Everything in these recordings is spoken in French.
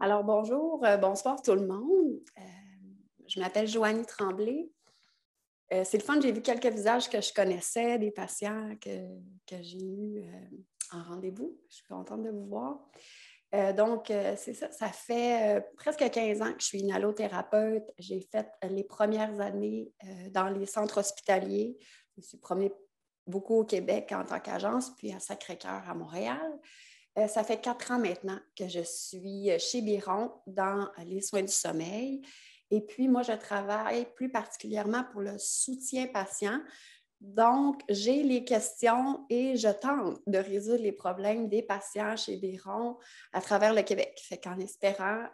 Alors, bonjour, bonsoir tout le monde. Je m'appelle Joanie Tremblay. C'est le fun, j'ai vu quelques visages que je connaissais, des patients que j'ai eus en rendez-vous. Je suis contente de vous voir. C'est ça, ça fait presque 15 ans que je suis une allothérapeute. J'ai fait les premières années dans les centres hospitaliers. Je me suis promenée beaucoup au Québec en tant qu'agence, puis à Sacré-Cœur à Montréal. Ça fait 4 ans maintenant que je suis chez Biron dans les soins du sommeil. Et puis, moi, je travaille plus particulièrement pour le soutien patient. Donc, j'ai les questions et je tente de résoudre les problèmes des patients chez Biron à travers le Québec. Fait qu'en espérant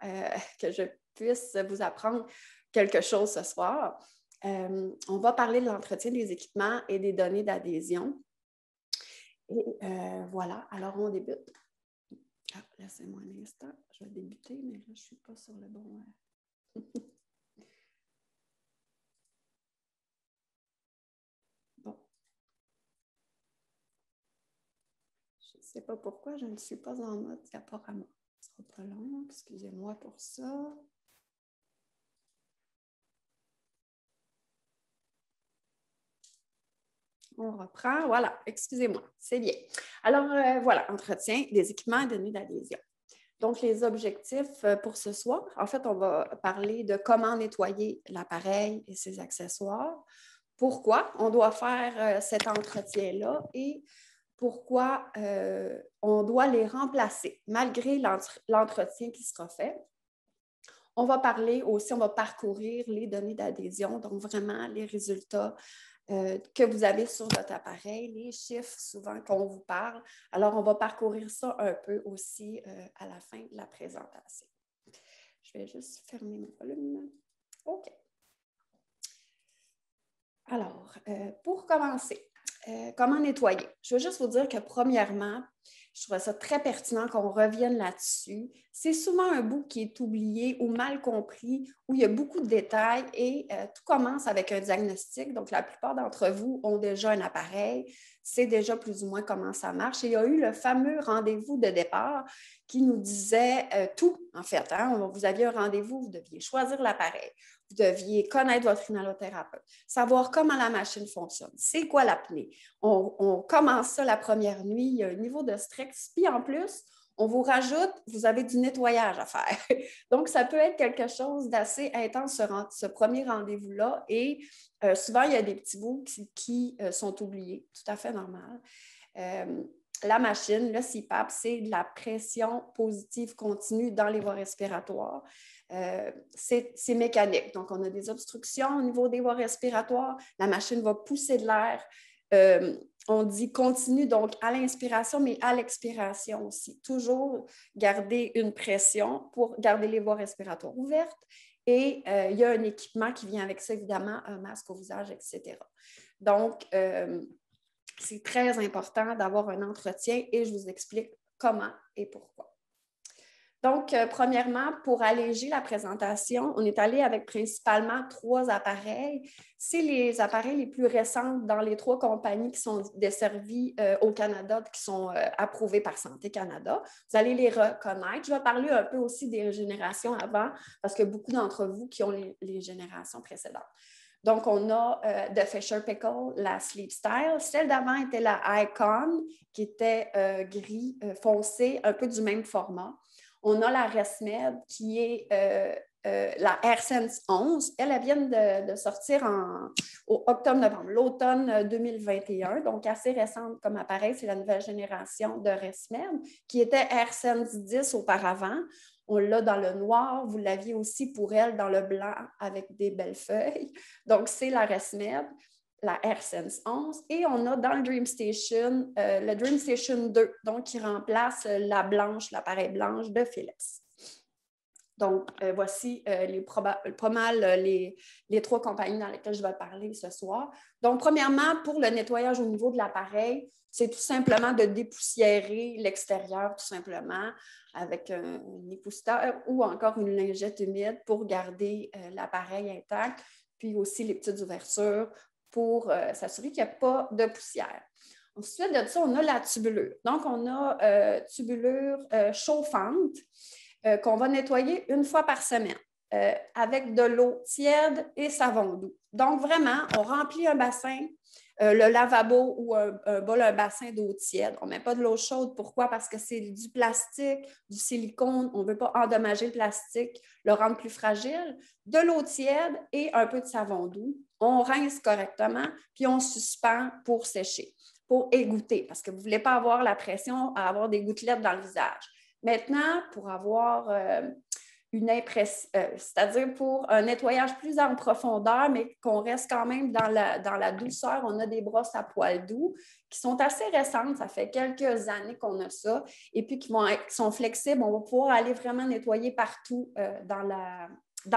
que je puisse vous apprendre quelque chose ce soir, on va parler de l'entretien des équipements et des données d'adhésion. Et voilà, alors on débute. Ah, laissez-moi un instant. Je vais débuter, mais là, je ne suis pas sur le bon. Bon. Je ne sais pas pourquoi je ne suis pas en mode diaporama. Ce ne sera pas long. Excusez-moi pour ça. On reprend. Voilà, excusez-moi. C'est bien. Alors, voilà, entretien des équipements et données d'adhésion. Donc, les objectifs pour ce soir, en fait, on va parler de comment nettoyer l'appareil et ses accessoires, pourquoi on doit faire cet entretien-là et pourquoi on doit les remplacer malgré l'entretien qui sera fait. On va parler aussi, on va parcourir les données d'adhésion, donc vraiment les résultats que vous avez sur votre appareil, les chiffres souvent qu'on vous parle. Alors, on va parcourir ça un peu aussi à la fin de la présentation. Je vais juste fermer mon volume. OK. Alors, pour commencer, comment nettoyer? Je veux juste vous dire que premièrement, je trouve ça très pertinent qu'on revienne là-dessus. C'est souvent un bout qui est oublié ou mal compris, où il y a beaucoup de détails et tout commence avec un diagnostic. Donc, la plupart d'entre vous ont déjà un appareil, c'est déjà plus ou moins comment ça marche. Et il y a eu le fameux rendez-vous de départ qui nous disait tout, en fait. Hein? Vous aviez un rendez-vous, vous deviez choisir l'appareil, vous deviez connaître votre inhalothérapeute, savoir comment la machine fonctionne, c'est quoi l'apnée. On commence ça la première nuit, il y a un niveau de stress, puis en plus, on vous rajoute, vous avez du nettoyage à faire. Donc, ça peut être quelque chose d'assez intense, ce premier rendez-vous-là. Et souvent, il y a des petits bouts qui sont oubliés, tout à fait normal. La machine, le CPAP, c'est de la pression positive continue dans les voies respiratoires. C'est mécanique. Donc, on a des obstructions au niveau des voies respiratoires. La machine va pousser de l'air. On dit continue, donc à l'inspiration, mais à l'expiration aussi. Toujours garder une pression pour garder les voies respiratoires ouvertes. Et il y a un équipement qui vient avec ça, évidemment, un masque au visage, etc. Donc, c'est très important d'avoir un entretien et je vous explique comment et pourquoi. Donc, premièrement, pour alléger la présentation, on est allé avec principalement 3 appareils. C'est les appareils les plus récents dans les 3 compagnies qui sont desservies au Canada, qui sont approuvées par Santé Canada. Vous allez les reconnaître. Je vais parler un peu aussi des générations avant, parce que beaucoup d'entre vous qui ont les générations précédentes. Donc, on a de Fisher Pickle, la Sleep Style. Celle d'avant était la Icon, qui était gris foncé, un peu du même format. On a la ResMed, qui est la AirSense 11. Elle vient de sortir au octobre-novembre, l'automne 2021, donc assez récente comme appareil. C'est la nouvelle génération de ResMed, qui était AirSense 10 auparavant. On l'a dans le noir. Vous l'aviez aussi pour elle dans le blanc avec des belles feuilles. Donc, c'est la ResMed, la AirSense 11. Et on a dans le DreamStation, le DreamStation 2, donc qui remplace la blanche, l'appareil blanche de Philips. Donc, voici pas mal les 3 compagnies dans lesquelles je vais parler ce soir. Donc, premièrement, pour le nettoyage au niveau de l'appareil, c'est tout simplement de dépoussiérer l'extérieur, tout simplement, avec un épousseteur ou encore une lingette humide pour garder l'appareil intact, puis aussi les petites ouvertures pour s'assurer qu'il n'y a pas de poussière. Ensuite de ça, on a la tubulure. Donc, on a tubulure chauffante. qu'on va nettoyer une fois par semaine avec de l'eau tiède et savon doux. Donc, vraiment, on remplit un bassin, le lavabo ou un bol, un bassin d'eau tiède. On ne met pas de l'eau chaude. Pourquoi? Parce que c'est du plastique, du silicone. On ne veut pas endommager le plastique, le rendre plus fragile. De l'eau tiède et un peu de savon doux. On rince correctement, puis on suspend pour sécher, pour égoutter, parce que vous ne voulez pas avoir la pression à avoir des gouttelettes dans le visage. Maintenant, pour avoir une impression, c'est-à-dire pour un nettoyage plus en profondeur, mais qu'on reste quand même dans la douceur, on a des brosses à poils doux qui sont assez récentes, ça fait quelques années qu'on a ça, et puis qui sont flexibles, on va pouvoir aller vraiment nettoyer partout dans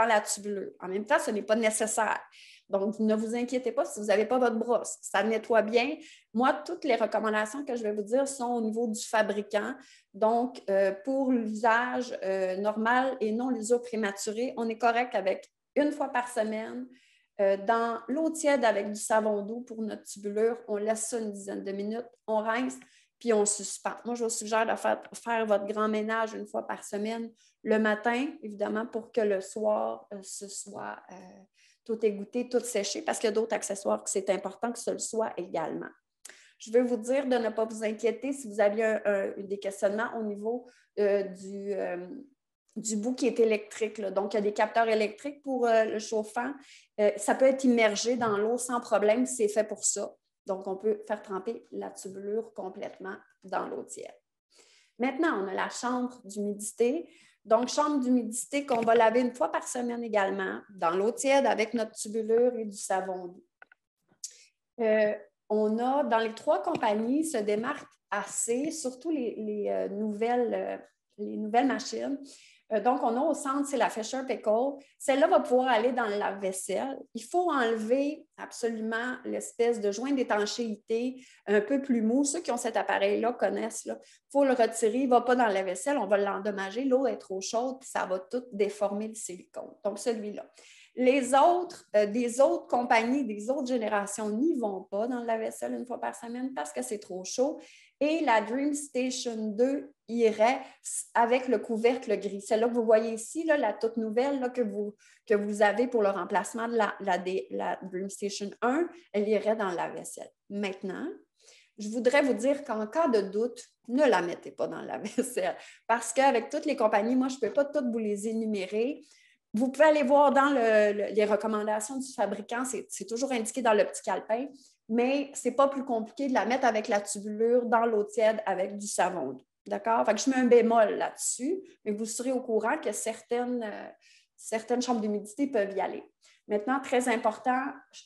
la tubulure. En même temps, ce n'est pas nécessaire. Donc, ne vous inquiétez pas si vous n'avez pas votre brosse. Ça nettoie bien. Moi, toutes les recommandations que je vais vous dire sont au niveau du fabricant. Donc, pour l'usage normal et non l'usage prématuré, on est correct avec une fois par semaine. Dans l'eau tiède avec du savon doux pour notre tubulure, on laisse ça une dizaine de minutes, on rince, puis on suspend. Moi, je vous suggère de faire votre grand ménage une fois par semaine, le matin, évidemment, pour que le soir, ce soit tout égoutté, tout séché, parce qu'il y a d'autres accessoires que c'est important que ce le soit également. Je veux vous dire de ne pas vous inquiéter si vous aviez des questionnements au niveau du bout qui est électrique. Là. Donc, il y a des capteurs électriques pour le chauffant. Ça peut être immergé dans l'eau sans problème, c'est fait pour ça. Donc, on peut faire tremper la tubulure complètement dans l'eau tiède. Maintenant, on a la chambre d'humidité. Donc, chambre d'humidité qu'on va laver une fois par semaine également, dans l'eau tiède avec notre tubulure et du savon doux. On a, dans les 3 compagnies, se démarquent assez, surtout les nouvelles machines. Donc, on a au centre, c'est la Fisher Pickle. Celle-là va pouvoir aller dans le lave-vaisselle. Il faut enlever absolument l'espèce de joint d'étanchéité un peu plus mou. Ceux qui ont cet appareil-là connaissent. Il faut le retirer. Il ne va pas dans le lave-vaisselle. On va l'endommager. L'eau est trop chaude, puis ça va tout déformer le silicone. Donc, celui-là. Les autres, des autres compagnies, des autres générations n'y vont pas dans le lave-vaisselle une fois par semaine parce que c'est trop chaud. Et la Dream Station 2 irait avec le couvercle gris. Celle-là que vous voyez ici, là, la toute nouvelle là, que vous avez pour le remplacement de la Dream Station 1, elle irait dans le lave-vaisselle. Maintenant, je voudrais vous dire qu'en cas de doute, ne la mettez pas dans le lave-vaisselle parce qu'avec toutes les compagnies, moi, je ne peux pas toutes vous les énumérer. Vous pouvez aller voir dans les recommandations du fabricant, c'est toujours indiqué dans le petit calepin, mais ce n'est pas plus compliqué de la mettre avec la tubulure dans l'eau tiède avec du savon doux. D'accord? Fait que je mets un bémol là-dessus, mais vous serez au courant que certaines chambres d'humidité peuvent y aller. Maintenant, très important,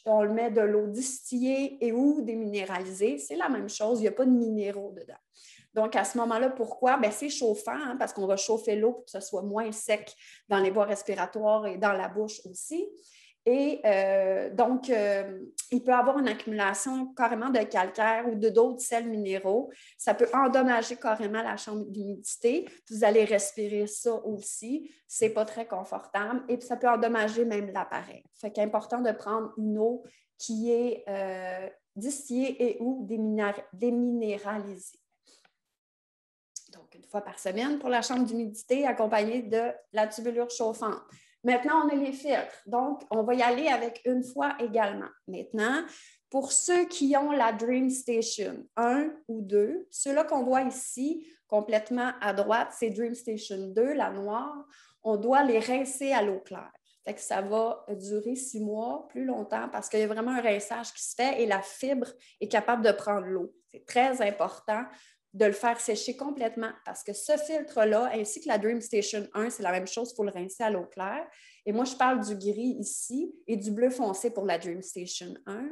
on le met de l'eau distillée et ou déminéralisée. C'est la même chose, il n'y a pas de minéraux dedans. Donc, à ce moment-là, pourquoi? Bien, c'est chauffant, parce qu'on va chauffer l'eau pour que ce soit moins sec dans les voies respiratoires et dans la bouche aussi. Et donc, il peut y avoir une accumulation carrément de calcaire ou d'autres sels minéraux. Ça peut endommager carrément la chambre d'humidité. Vous allez respirer ça aussi. Ce n'est pas très confortable. Et puis, ça peut endommager même l'appareil. Fait qu'il est important de prendre une eau qui est distillée et ou déminéralisée. Donc, une fois par semaine pour la chambre d'humidité accompagnée de la tubulure chauffante. Maintenant, on a les filtres. Donc, on va y aller avec une fois également. Maintenant, pour ceux qui ont la Dream Station 1 ou 2, ceux-là qu'on voit ici, complètement à droite, c'est Dream Station 2, la noire. On doit les rincer à l'eau claire. Fait que ça va durer 6 mois, plus longtemps, parce qu'il y a vraiment un rinçage qui se fait et la fibre est capable de prendre l'eau. C'est très important de le faire sécher complètement parce que ce filtre-là, ainsi que la Dream Station 1, c'est la même chose, il faut le rincer à l'eau claire. Et moi, je parle du gris ici et du bleu foncé pour la Dream Station 1.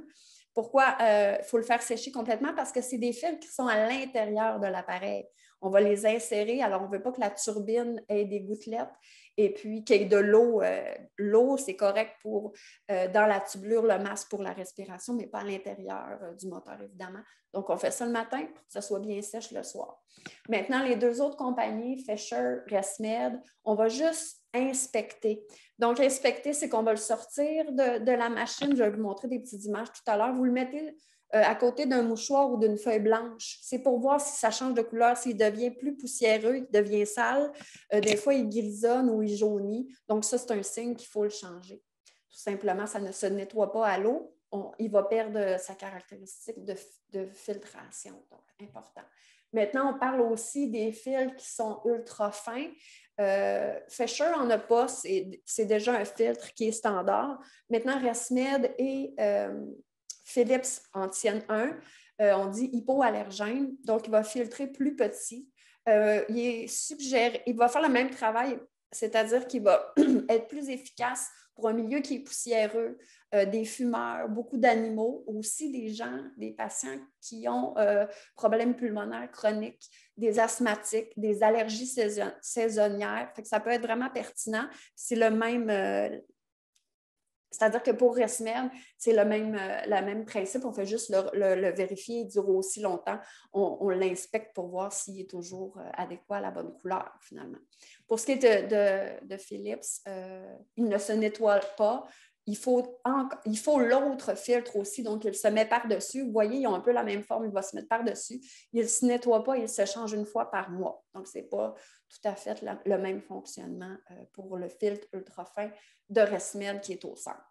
Pourquoi il faut le faire sécher complètement? Parce que c'est des fils qui sont à l'intérieur de l'appareil. On va les insérer, alors on ne veut pas que la turbine ait des gouttelettes et puis qu'il y ait de l'eau. L'eau, c'est correct pour dans la tubulure, le masque pour la respiration, mais pas à l'intérieur du moteur, évidemment. Donc, on fait ça le matin pour que ça soit bien sèche le soir. Maintenant, les 2 autres compagnies, Fisher, ResMed, on va juste inspecter. Donc, inspecter, c'est qu'on va le sortir de la machine. Je vais vous montrer des petites images tout à l'heure. Vous le mettez à côté d'un mouchoir ou d'une feuille blanche. C'est pour voir si ça change de couleur, s'il devient plus poussiéreux, il devient sale. Des fois, il grisonne ou il jaunit. Donc, ça, c'est un signe qu'il faut le changer. Tout simplement, ça ne se nettoie pas à l'eau. Il va perdre sa caractéristique de filtration. Donc, important. Maintenant, on parle aussi des fils qui sont ultra fins. Fescher en a pas, c'est déjà un filtre qui est standard. Maintenant, ResMed et Philips en tiennent un. On dit hypoallergène, donc il va filtrer plus petit. Il va faire le même travail, c'est-à-dire qu'il va être plus efficace pour un milieu qui est poussiéreux, des fumeurs, beaucoup d'animaux, aussi des gens, des patients qui ont problèmes pulmonaires chroniques, des asthmatiques, des allergies saisonnières. Fait que ça peut être vraiment pertinent. C'est le même, c'est-à-dire que pour ResMed, c'est le même principe. On fait juste le vérifier. Il dure aussi longtemps. On l'inspecte pour voir s'il est toujours adéquat à la bonne couleur, finalement. Pour ce qui est de Philips, il ne se nettoie pas. Il faut l'autre filtre aussi, donc il se met par-dessus. Vous voyez, ils ont un peu la même forme, il va se mettre par-dessus. Il ne se nettoie pas, il se change une fois par mois. Donc, ce n'est pas tout à fait le même fonctionnement pour le filtre ultra fin de ResMed qui est au centre.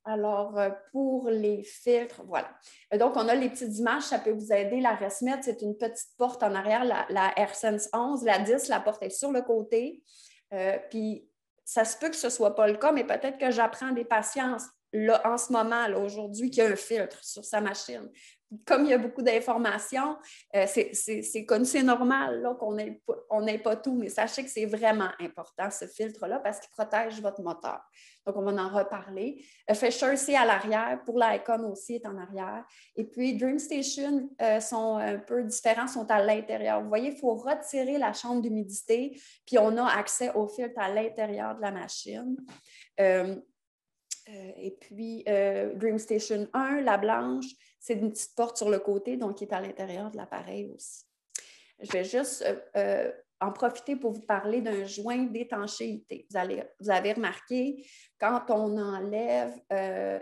Alors, pour les filtres, voilà. Donc, on a les petites images, ça peut vous aider. La ResMed, c'est une petite porte en arrière, la AirSense 11. La 10, la porte est sur le côté. Puis, ça se peut que ce ne soit pas le cas, mais peut-être que j'apprends des patients là, en ce moment, là, aujourd'hui, qu'il y a un filtre sur sa machine. Comme il y a beaucoup d'informations, c'est connu, c'est normal là, qu'on n'ait pas tout, mais sachez que c'est vraiment important, ce filtre-là, parce qu'il protège votre moteur. Donc, on va en reparler. Fescher, c'est à l'arrière. Pour l'Icon aussi, est en arrière. Et puis, DreamStation sont un peu différents, sont à l'intérieur. Vous voyez, il faut retirer la chambre d'humidité, puis on a accès au filtre à l'intérieur de la machine. Et puis, DreamStation 1, la blanche, c'est une petite porte sur le côté, donc qui est à l'intérieur de l'appareil aussi. Je vais juste en profiter pour vous parler d'un joint d'étanchéité. Vous avez remarqué, quand on enlève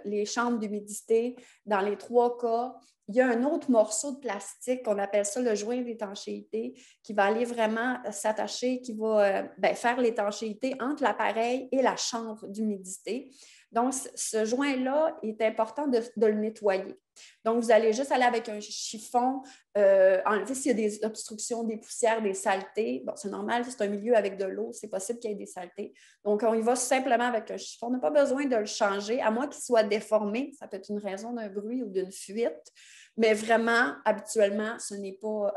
les chambres d'humidité, dans les 3 cas, il y a un autre morceau de plastique, on appelle ça le joint d'étanchéité, qui va aller vraiment s'attacher, qui va faire l'étanchéité entre l'appareil et la chambre d'humidité. Donc, ce joint-là est important de le nettoyer. Donc, vous allez juste aller avec un chiffon, enlever s'il y a des obstructions, des poussières, des saletés. Bon, c'est normal, c'est un milieu avec de l'eau, c'est possible qu'il y ait des saletés. Donc, on y va simplement avec un chiffon. On n'a pas besoin de le changer, à moins qu'il soit déformé. Ça peut être une raison d'un bruit ou d'une fuite. Mais vraiment, habituellement, ce n'est pas...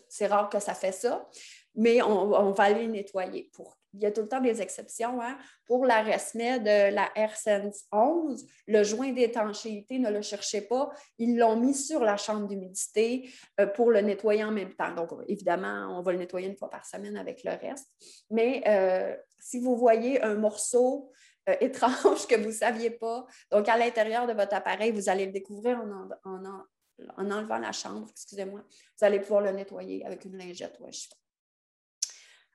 c'est rare que ça fait ça. Mais on va aller nettoyer. Il y a tout le temps des exceptions. Hein? Pour la ResMed de la AirSense 11, le joint d'étanchéité, ne le cherchez pas. Ils l'ont mis sur la chambre d'humidité pour le nettoyer en même temps. Donc, évidemment, on va le nettoyer une fois par semaine avec le reste. Mais si vous voyez un morceau étrange que vous ne saviez pas, donc à l'intérieur de votre appareil, vous allez le découvrir en enlevant la chambre, excusez-moi. Vous allez pouvoir le nettoyer avec une lingette ou un chiffon.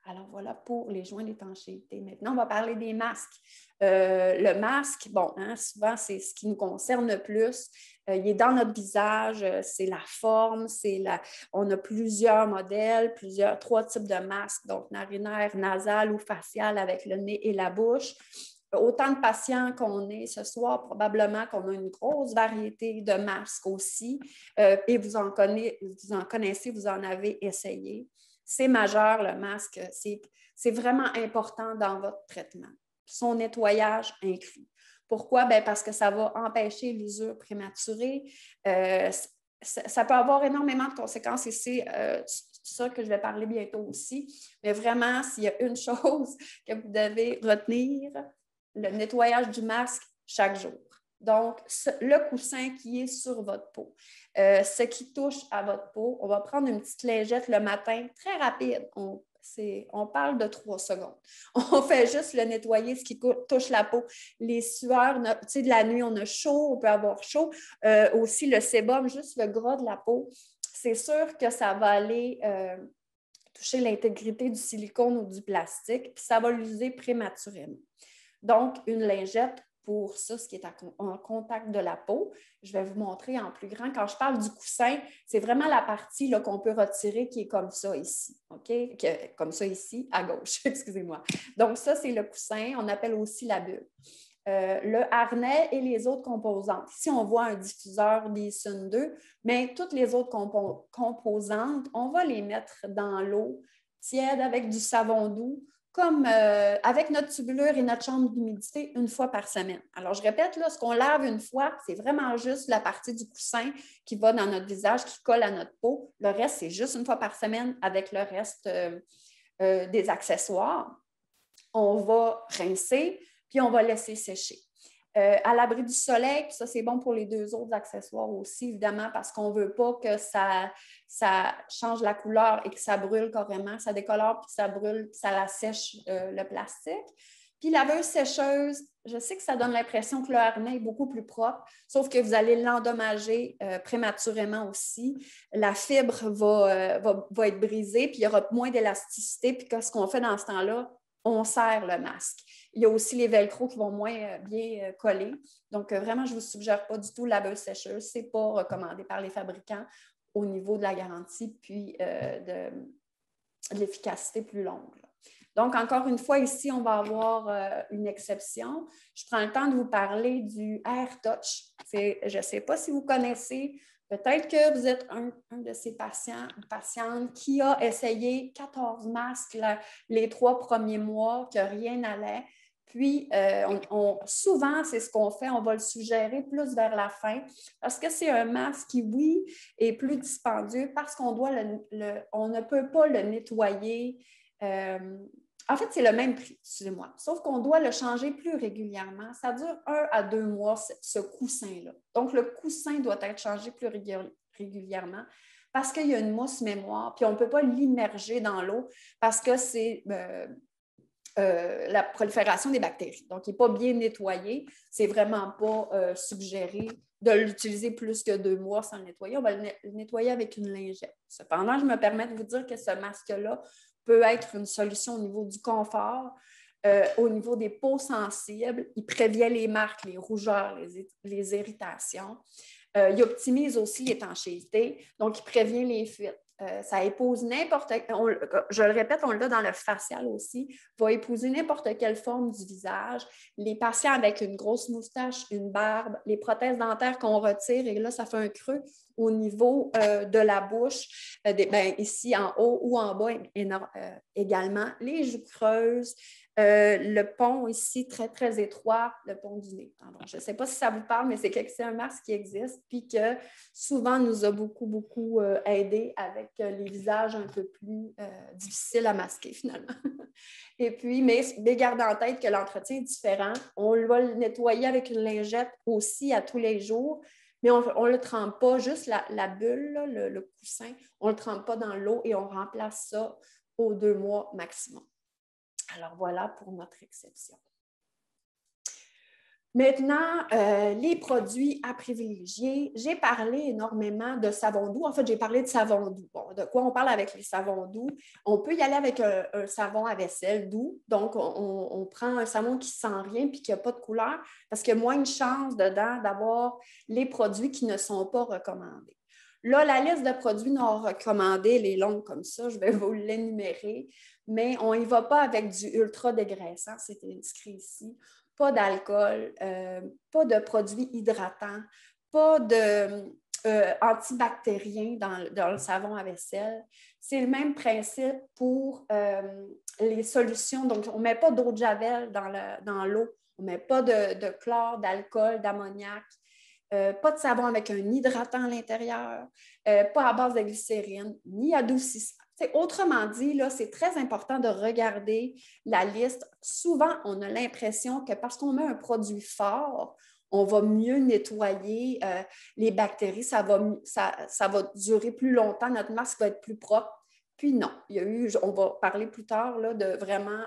Alors, voilà pour les joints d'étanchéité. Maintenant, on va parler des masques. Le masque, bon, hein, souvent, c'est ce qui nous concerne le plus. Il est dans notre visage, c'est la forme, on a plusieurs modèles, 3 types de masques, donc narinaire, nasal ou facial avec le nez et la bouche. Autant de patients qu'on est ce soir, probablement qu'on a une grosse variété de masques aussi. Et vous en connaissez, vous en avez essayé. C'est majeur, le masque. C'est vraiment important dans votre traitement. Son nettoyage inclus. Pourquoi? Bien, parce que ça va empêcher l'usure prématurée. Ça peut avoir énormément de conséquences et c'est ça que je vais parler bientôt aussi. Mais vraiment, s'il y a une chose que vous devez retenir, le nettoyage du masque chaque jour. Donc, le coussin qui est sur votre peau, ce qui touche à votre peau, on va prendre une petite lingette le matin, très rapide. On parle de 3 secondes. On fait juste le nettoyer, ce qui touche la peau. Les sueurs, tu sais, de la nuit, on a chaud, on peut avoir chaud. Aussi, le sébum, juste le gras de la peau. C'est sûr que ça va aller toucher l'intégrité du silicone ou du plastique, puis ça va l'user prématurément. Donc, une lingette pour ça, ce qui est en contact de la peau. Je vais vous montrer en plus grand. Quand je parle du coussin, c'est vraiment la partie là, qu'on peut retirer qui est comme ça ici, OK? Comme ça ici, à gauche, excusez-moi. Donc ça, c'est le coussin. On appelle aussi la bulle. Le harnais et les autres composantes. Ici, on voit un diffuseur Dyson 2, mais toutes les autres composantes, on va les mettre dans l'eau tiède avec du savon doux, comme avec notre tubulure et notre chambre d'humidité une fois par semaine. Alors, je répète, là, ce qu'on lave une fois, c'est vraiment juste la partie du coussin qui va dans notre visage, qui colle à notre peau. Le reste, c'est juste une fois par semaine avec le reste des accessoires. On va rincer, puis on va laisser sécher. À l'abri du soleil, puis ça, c'est bon pour les deux autres accessoires aussi, évidemment, parce qu'on ne veut pas que ça change la couleur et que ça brûle carrément. Ça décolore, puis ça brûle, puis ça la sèche le plastique. Puis laveuse sécheuse, je sais que ça donne l'impression que le harnais est beaucoup plus propre, sauf que vous allez l'endommager prématurément aussi. La fibre va être brisée, puis il y aura moins d'élasticité. Puis ce qu'on fait dans ce temps-là, on serre le masque. Il y a aussi les velcro qui vont moins bien coller. Donc, vraiment, je ne vous suggère pas du tout la laveuse sécheuse. Ce n'est pas recommandé par les fabricants au niveau de la garantie puis de l'efficacité plus longue. Donc, encore une fois, ici, on va avoir une exception. Je prends le temps de vous parler du Air Touch. Je ne sais pas si vous connaissez. Peut-être que vous êtes un de ces patients ou patientes qui a essayé 14 masques les 3 premiers mois, que rien n'allait. Puis, souvent, c'est ce qu'on fait, on va le suggérer plus vers la fin parce que c'est un masque qui, oui, est plus dispendieux parce qu'on on ne peut pas le nettoyer. En fait, c'est le même prix, excusez-moi, sauf qu'on doit le changer plus régulièrement. Ça dure 1 à 2 mois, ce coussin-là. Donc, le coussin doit être changé plus régulièrement parce qu'il y a une mousse mémoire, puis on ne peut pas l'immerger dans l'eau parce que c'est la prolifération des bactéries. Donc, il n'est pas bien nettoyé. C'est vraiment pas suggéré de l'utiliser plus que 2 mois sans le nettoyer. On va le nettoyer avec une lingette. Cependant, je me permets de vous dire que ce masque-là peut être une solution au niveau du confort, au niveau des peaux sensibles. Il prévient les marques, les rougeurs, les irritations. Il optimise aussi l'étanchéité, donc il prévient les fuites. Ça épouse je le répète, on l'a dans le facial aussi, va épouser n'importe quelle forme du visage. Les patients avec une grosse moustache, une barbe, les prothèses dentaires qu'on retire, et là, ça fait un creux au niveau de la bouche, ici en haut ou en bas également, les joues creuses, le pont ici très, très étroit, le pont du nez. Alors, je ne sais pas si ça vous parle, mais c'est un masque qui existe puis que souvent nous a beaucoup, beaucoup aidé avec les visages un peu plus difficiles à masquer finalement. Et puis, mais gardez en tête que l'entretien est différent. On va le nettoyer avec une lingette aussi à tous les jours, mais on ne le trempe pas, juste la bulle, là, le coussin, on ne le trempe pas dans l'eau et on remplace ça aux 2 mois maximum. Alors, voilà pour notre exception. Maintenant, les produits à privilégier. J'ai parlé énormément de savon doux. En fait, j'ai parlé de savon doux. Bon, de quoi on parle avec les savons doux? On peut y aller avec un savon à vaisselle doux. Donc, on prend un savon qui ne sent rien et qui n'a pas de couleur parce qu'il y a moins de chances dedans d'avoir les produits qui ne sont pas recommandés. Là, la liste de produits non recommandés, elle est longue comme ça. Je vais vous l'énumérer, mais on n'y va pas avec du ultra dégraissant. C'est inscrit ici. Pas d'alcool, pas de produits hydratants, pas d'antibactériens dans le savon à vaisselle. C'est le même principe pour les solutions. Donc, on ne met pas d'eau de javel dans l'eau. On ne met pas de chlore, d'alcool, d'ammoniac. Pas de savon avec un hydratant à l'intérieur, pas à base de glycérine, ni adoucissant. Autrement dit, là, c'est très important de regarder la liste. Souvent, on a l'impression que parce qu'on met un produit fort, on va mieux nettoyer les bactéries, ça va durer plus longtemps, notre masque va être plus propre. Puis non, on va parler plus tard là, de vraiment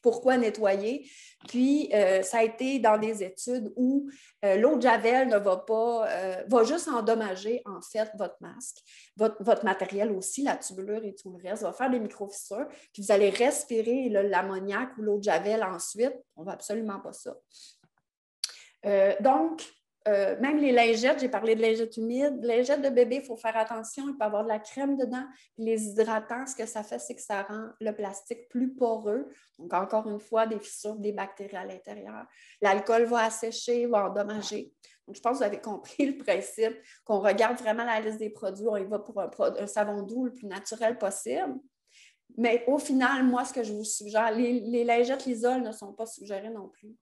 pourquoi nettoyer. Puis, ça a été dans des études où l'eau de javel ne va juste endommager, en fait, votre masque, votre matériel aussi, la tubulure et tout le reste, va faire des microfissures, puis vous allez respirer l'ammoniac ou l'eau de javel ensuite. On ne veut absolument pas ça. Donc, même les lingettes, j'ai parlé de lingettes humides, lingettes de bébé, il faut faire attention, il peut y avoir de la crème dedans. Puis les hydratants, ce que ça fait, c'est que ça rend le plastique plus poreux. Donc, encore une fois, des fissures, des bactéries à l'intérieur. L'alcool va assécher, va endommager. Donc, je pense que vous avez compris le principe, qu'on regarde vraiment la liste des produits, on y va pour un savon doux le plus naturel possible. Mais au final, moi, ce que je vous suggère, les lingettes Lysol ne sont pas suggérées non plus.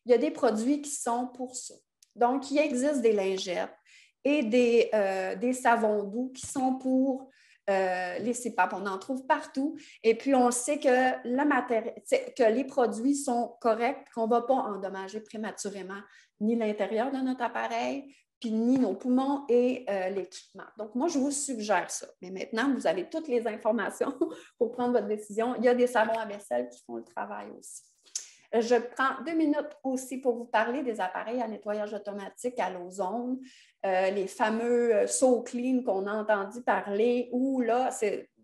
Il y a des produits qui sont pour ça. Donc, il existe des lingettes et des savons doux qui sont pour les CPAP. On en trouve partout. Et puis, on sait que les produits sont corrects, qu'on ne va pas endommager prématurément ni l'intérieur de notre appareil, puis ni nos poumons et l'équipement. Donc, moi, je vous suggère ça. Mais maintenant, vous avez toutes les informations pour prendre votre décision. Il y a des savons à vaisselle qui font le travail aussi. Je prends 2 minutes aussi pour vous parler des appareils à nettoyage automatique à l'ozone, les fameux SoClean qu'on a entendu parler, où là,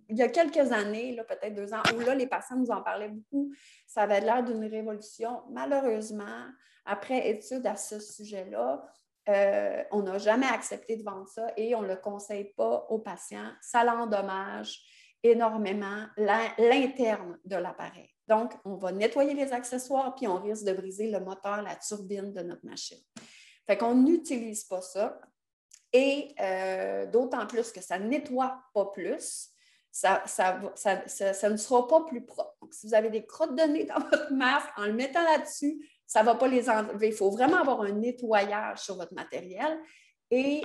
il y a quelques années, peut-être 2 ans, où là, les patients nous en parlaient beaucoup. Ça avait l'air d'une révolution. Malheureusement, après études à ce sujet-là, on n'a jamais accepté de vendre ça et on ne le conseille pas aux patients. Ça l'endommage énormément l'interne de l'appareil. Donc, on va nettoyer les accessoires puis on risque de briser le moteur, la turbine de notre machine. Fait qu'on n'utilise pas ça. Et d'autant plus que ça ne nettoie pas plus, ça ne sera pas plus propre. Donc, si vous avez des crottes de nez dans votre masque, en le mettant là-dessus, ça ne va pas les enlever. Il faut vraiment avoir un nettoyage sur votre matériel. Et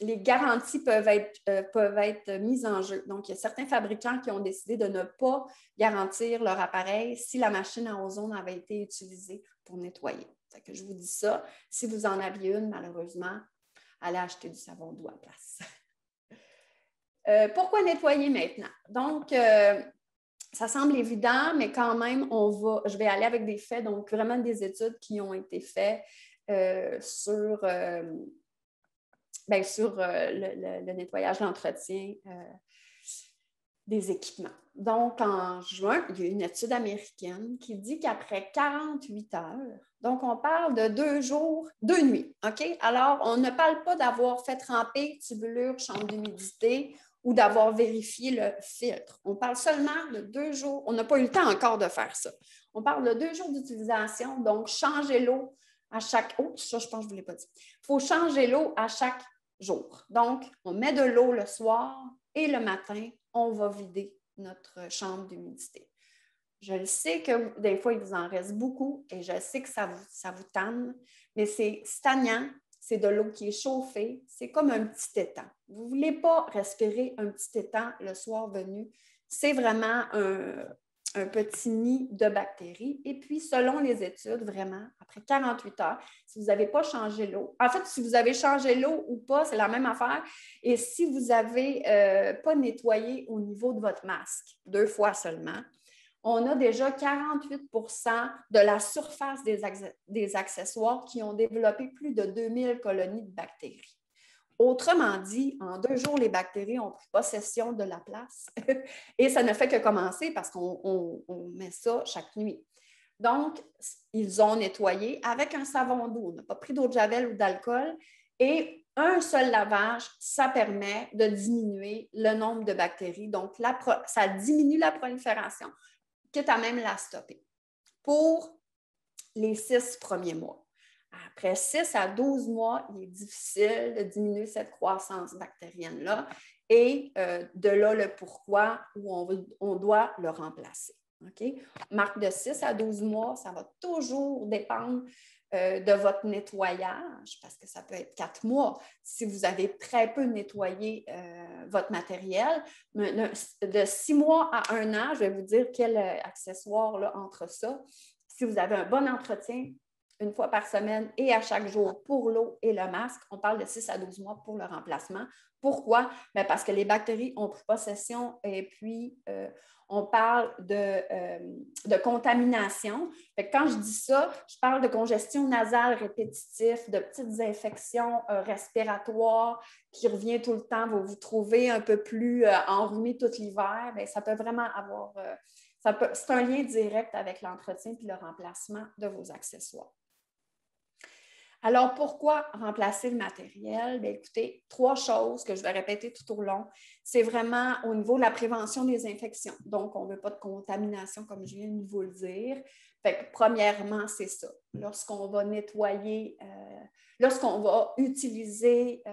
les garanties peuvent être mises en jeu. Donc, il y a certains fabricants qui ont décidé de ne pas garantir leur appareil si la machine à ozone avait été utilisée pour nettoyer. Fait que je vous dis ça. Si vous en aviez une, malheureusement, allez acheter du savon doux à place. Pourquoi nettoyer maintenant? Donc, ça semble évident, mais quand même, je vais aller avec des faits, donc vraiment des études qui ont été faites sur le nettoyage, l'entretien des équipements. Donc, en juin, il y a une étude américaine qui dit qu'après 48 heures, donc on parle de 2 jours, 2 nuits, OK? Alors, on ne parle pas d'avoir fait tremper tubulure, chambre d'humidité ou d'avoir vérifié le filtre. On parle seulement de 2 jours. On n'a pas eu le temps encore de faire ça. On parle de 2 jours d'utilisation, donc changer l'eau à chaque... Oh, ça, je pense que je ne vous l'ai pas dit. Il faut changer l'eau à chaque jour. Donc, on met de l'eau le soir et le matin, on va vider notre chambre d'humidité. Je le sais que des fois, il vous en reste beaucoup et je sais que ça vous tanne, mais c'est stagnant, c'est de l'eau qui est chauffée, c'est comme un petit étang. Vous ne voulez pas respirer un petit étang le soir venu. C'est vraiment un petit nid de bactéries. Et puis, selon les études, vraiment, après 48 heures, si vous n'avez pas changé l'eau, en fait, si vous avez changé l'eau ou pas, c'est la même affaire. Et si vous n'avez pas nettoyé au niveau de votre masque, 2 fois seulement, on a déjà 48 de la surface des accessoires qui ont développé plus de 2000 colonies de bactéries. Autrement dit, en 2 jours, les bactéries ont pris possession de la place et ça ne fait que commencer parce qu'on met ça chaque nuit. Donc, ils ont nettoyé avec un savon doux. On n'a pas pris d'eau de javel ou d'alcool et un seul lavage, ça permet de diminuer le nombre de bactéries. Donc, ça diminue la prolifération, quitte à même la stopper pour les 6 premiers mois. Après 6 à 12 mois, il est difficile de diminuer cette croissance bactérienne-là et de là le pourquoi où on doit le remplacer. Okay? Marque de 6 à 12 mois, ça va toujours dépendre de votre nettoyage parce que ça peut être 4 mois si vous avez très peu nettoyé votre matériel. De 6 mois à 1 an, je vais vous dire quel accessoire là, entre ça. Si vous avez un bon entretien, 1 fois par semaine et à chaque jour pour l'eau et le masque, on parle de 6 à 12 mois pour le remplacement. Pourquoi? Bien parce que les bactéries ont pris possession et puis on parle de contamination. Fait que quand je dis ça, je parle de congestion nasale répétitive, de petites infections respiratoires qui revient tout le temps. Vous vous trouvez un peu plus enrhumé tout l'hiver. Bien, ça peut vraiment avoir... c'est un lien direct avec l'entretien et le remplacement de vos accessoires. Alors, pourquoi remplacer le matériel? Bien, écoutez, 3 choses que je vais répéter tout au long. C'est vraiment au niveau de la prévention des infections. Donc, on ne veut pas de contamination, comme je viens de vous le dire. Fait que, premièrement, c'est ça. Lorsqu'on va nettoyer, lorsqu'on va utiliser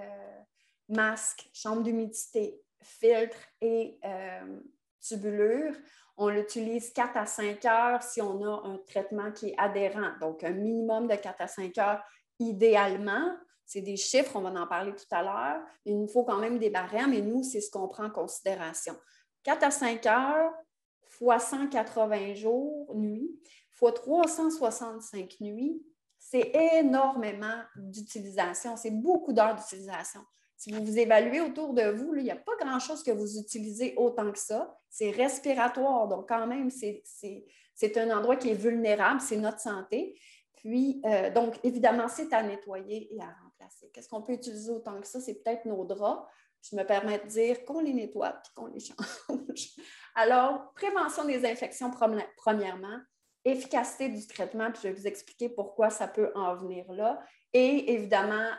masque, chambre d'humidité, filtre et tubulure, on l'utilise 4 à 5 heures si on a un traitement qui est adhérent. Donc, un minimum de 4 à 5 heures idéalement. C'est des chiffres, on va en parler tout à l'heure. Il nous faut quand même des barèmes et nous, c'est ce qu'on prend en considération. 4 à 5 heures fois 180 jours, nuits, fois 365 nuits, c'est énormément d'utilisation. C'est beaucoup d'heures d'utilisation. Si vous vous évaluez autour de vous, là, il n'y a pas grand-chose que vous utilisez autant que ça. C'est respiratoire, donc quand même, c'est un endroit qui est vulnérable, c'est notre santé. Puis, donc, évidemment, c'est à nettoyer et à remplacer. Qu'est-ce qu'on peut utiliser autant que ça? C'est peut-être nos draps. Je me permets de dire qu'on les nettoie et qu'on les change. Alors, prévention des infections, premièrement, efficacité du traitement, puis je vais vous expliquer pourquoi ça peut en venir là. Et évidemment,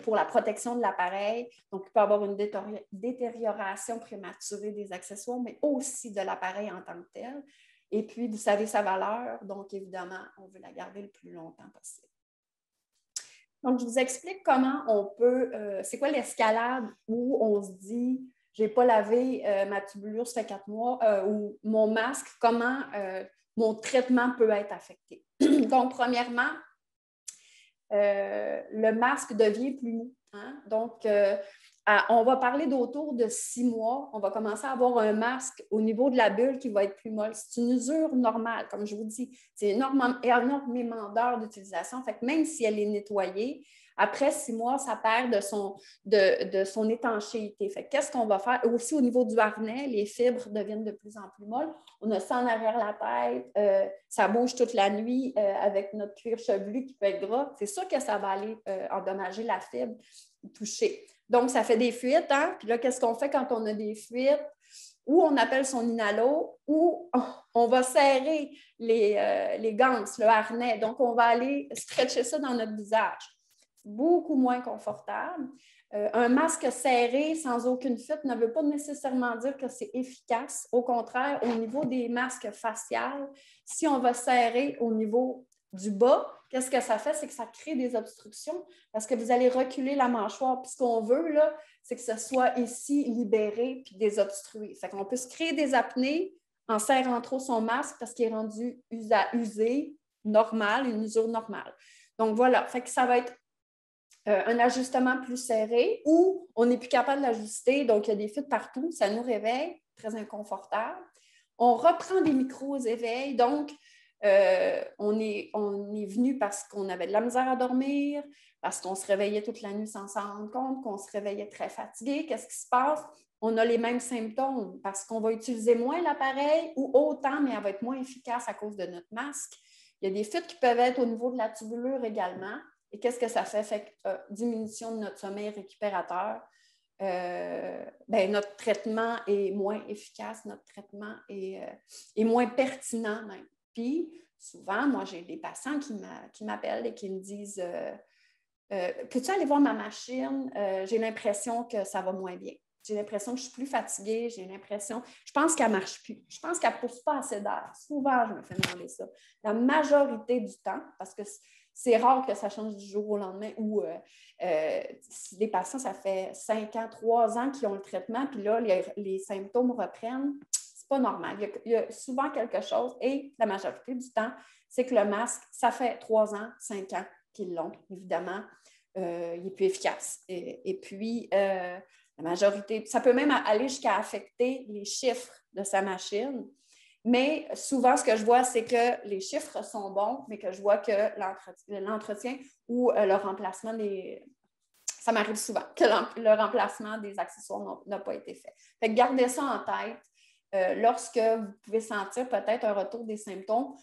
pour la protection de l'appareil, donc il peut y avoir une détérioration prématurée des accessoires, mais aussi de l'appareil en tant que tel. Et puis, vous savez sa valeur, donc évidemment, on veut la garder le plus longtemps possible. Donc, je vous explique comment on peut, c'est quoi l'escalade où on se dit, je n'ai pas lavé ma tubulure, ça fait 4 mois, ou mon masque, comment mon traitement peut être affecté. Donc, premièrement, le masque devient plus mou. Hein? Donc, on va parler d'autour de 6 mois. On va commencer à avoir un masque au niveau de la bulle qui va être plus molle. C'est une usure normale, comme je vous dis. C'est énormément d'heures d'utilisation. Fait que même si elle est nettoyée, après 6 mois, ça perd de son étanchéité. Fait que qu'est-ce qu'on va faire? Aussi, au niveau du harnais, les fibres deviennent de plus en plus molles. On a ça en arrière la tête. Ça bouge toute la nuit avec notre cuir chevelu qui peut être gras. C'est sûr que ça va aller endommager la fibre touchée. Donc, ça fait des fuites. Hein? Puis là, qu'est-ce qu'on fait quand on a des fuites? Ou on appelle son inhalo, ou on va serrer les gants, le harnais. Donc, on va aller stretcher ça dans notre visage. Beaucoup moins confortable. Un masque serré sans aucune fuite ne veut pas nécessairement dire que c'est efficace. Au contraire, au niveau des masques faciales, si on va serrer au niveau du bas, qu'est-ce que ça fait? C'est que ça crée des obstructions parce que vous allez reculer la mâchoire. Puis ce qu'on veut, là, c'est que ce soit ici libéré puis désobstrué. Fait qu'on peut se créer des apnées en serrant trop son masque parce qu'il est rendu usé, normal, une usure normale. Donc voilà, fait que ça va être un ajustement plus serré ou on n'est plus capable de l'ajuster, donc il y a des fuites partout, ça nous réveille, très inconfortable. On reprend des micro-éveils, donc on est venu parce qu'on avait de la misère à dormir, parce qu'on se réveillait toute la nuit sans s'en rendre compte, qu'on se réveillait très fatigué. Qu'est-ce qui se passe? On a les mêmes symptômes parce qu'on va utiliser moins l'appareil ou autant, mais elle va être moins efficace à cause de notre masque. Il y a des fuites qui peuvent être au niveau de la tubulure également. Et qu'est-ce que ça fait? Fait que diminution de notre sommeil récupérateur. Notre traitement est moins efficace, notre traitement est moins pertinent même. Puis, souvent, moi, j'ai des patients qui m'appellent et qui me disent peux-tu aller voir ma machine? J'ai l'impression que ça va moins bien. J'ai l'impression que je suis plus fatiguée. Je pense qu'elle ne marche plus. Je pense qu'elle ne pousse pas assez d'air. Souvent, je me fais demander ça. La majorité du temps, parce que c'est rare que ça change du jour au lendemain ou des patients, ça fait 5 ans, 3 ans qu'ils ont le traitement, puis là, les symptômes reprennent. C'est pas normal. Il y a souvent quelque chose et la majorité du temps, c'est que le masque, ça fait 3 ans, 5 ans qu'ils l'ont, évidemment. Il est plus efficace. Et puis, la majorité, ça peut même aller jusqu'à affecter les chiffres de sa machine. Mais souvent, ce que je vois, c'est que les chiffres sont bons, mais que je vois que l'entretien ou le remplacement ça m'arrive souvent que le remplacement des accessoires n'a pas été fait. Fait que gardez ça en tête. Lorsque vous pouvez sentir peut-être un retour des symptômes,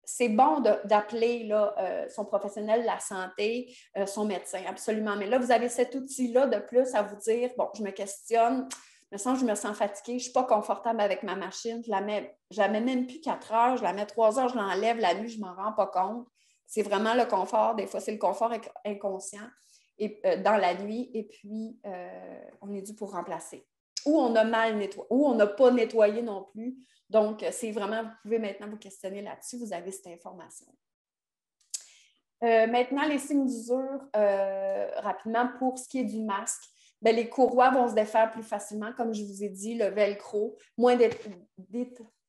c'est bon d'appeler là, son professionnel de la santé, son médecin, absolument. Mais là, vous avez cet outil-là de plus à vous dire, bon, je me questionne, je me sens fatiguée, je ne suis pas confortable avec ma machine, je la mets même plus 4 heures, je la mets 3 heures, je l'enlève la nuit, je ne m'en rends pas compte. C'est vraiment le confort. Des fois, c'est le confort inconscient et, dans la nuit, et puis on est dû pour remplacer. Ou on a mal nettoyé, ou on n'a pas nettoyé non plus. Donc, c'est vraiment, vous pouvez maintenant vous questionner là-dessus, vous avez cette information. Maintenant, les signes d'usure, rapidement, pour ce qui est du masque, bien, les courroies vont se défaire plus facilement, comme je vous ai dit, le velcro, moins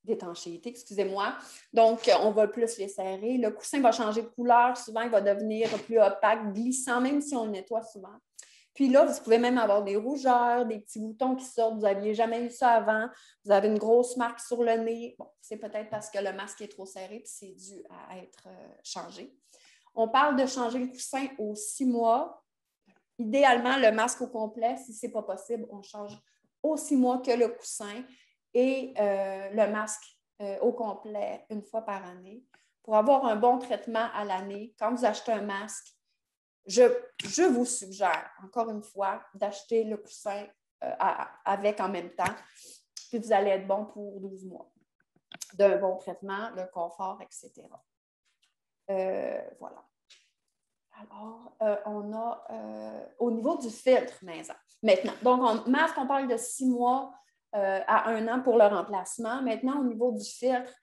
d'étanchéité, excusez-moi. Donc, on va plus les serrer. Le coussin va changer de couleur. Souvent, il va devenir plus opaque, glissant, même si on le nettoie souvent. Puis là, vous pouvez même avoir des rougeurs, des petits boutons qui sortent. Vous n'aviez jamais eu ça avant. Vous avez une grosse marque sur le nez. Bon, c'est peut-être parce que le masque est trop serré puis c'est dû à être changé. On parle de changer le coussin aux 6 mois. Idéalement, le masque au complet, si ce n'est pas possible, on change aux 6 mois que le coussin et le masque au complet une fois par année. Pour avoir un bon traitement à l'année, quand vous achetez un masque, je vous suggère, encore une fois, d'acheter le coussin avec en même temps, puis vous allez être bon pour 12 mois d'un bon traitement, le confort, etc. Voilà. Alors, on a au niveau du filtre maison. Maintenant, donc, en masque, on parle de 6 mois à 1 an pour le remplacement. Maintenant, au niveau du filtre,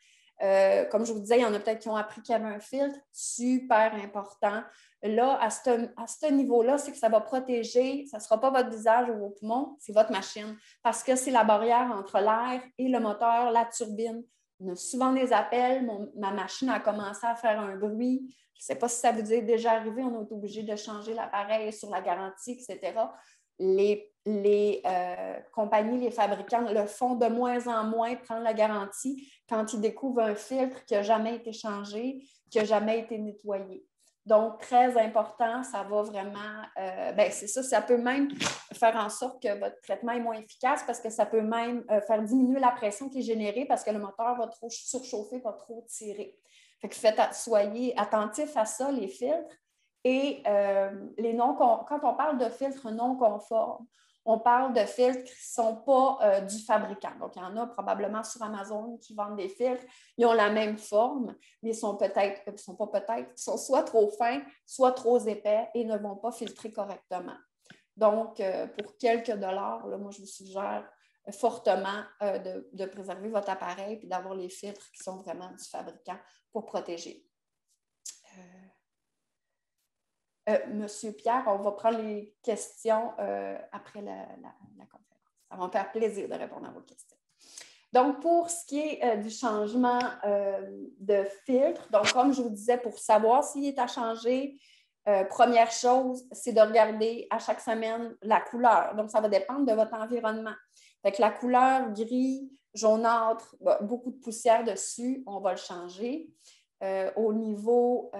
comme je vous disais, il y en a peut-être qui ont appris qu'il y avait un filtre, super important. Là, à ce niveau-là, c'est que ça va protéger, ça ne sera pas votre visage ou vos poumons, c'est votre machine, parce que c'est la barrière entre l'air et le moteur, la turbine. On a souvent des appels, ma machine a commencé à faire un bruit. Je ne sais pas si ça vous est déjà arrivé, on est obligé de changer l'appareil sur la garantie, etc. Les compagnies, les fabricants le font de moins en moins, prendre la garantie quand ils découvrent un filtre qui n'a jamais été changé, qui n'a jamais été nettoyé. Donc, très important, ça va vraiment, c'est ça, ça peut même faire en sorte que votre traitement est moins efficace parce que ça peut même faire diminuer la pression qui est générée parce que le moteur va trop surchauffer, va trop tirer. Fait que soyez attentifs à ça, les filtres. Et quand on parle de filtres non conformes, on parle de filtres qui ne sont pas du fabricant. Donc, il y en a probablement sur Amazon qui vendent des filtres. Ils ont la même forme, mais ils sont sont soit trop fins, soit trop épais et ne vont pas filtrer correctement. Donc, pour quelques dollars, là, moi, je vous suggère fortement de préserver votre appareil et d'avoir les filtres qui sont vraiment du fabricant pour protéger. Monsieur Pierre, on va prendre les questions après la conférence. Ça va me faire plaisir de répondre à vos questions. Donc, pour ce qui est du changement de filtre, donc comme je vous disais, pour savoir s'il est à changer, première chose, c'est de regarder à chaque semaine la couleur. Donc, ça va dépendre de votre environnement. Fait que la couleur gris, jaunâtre, beaucoup de poussière dessus, on va le changer. Au niveau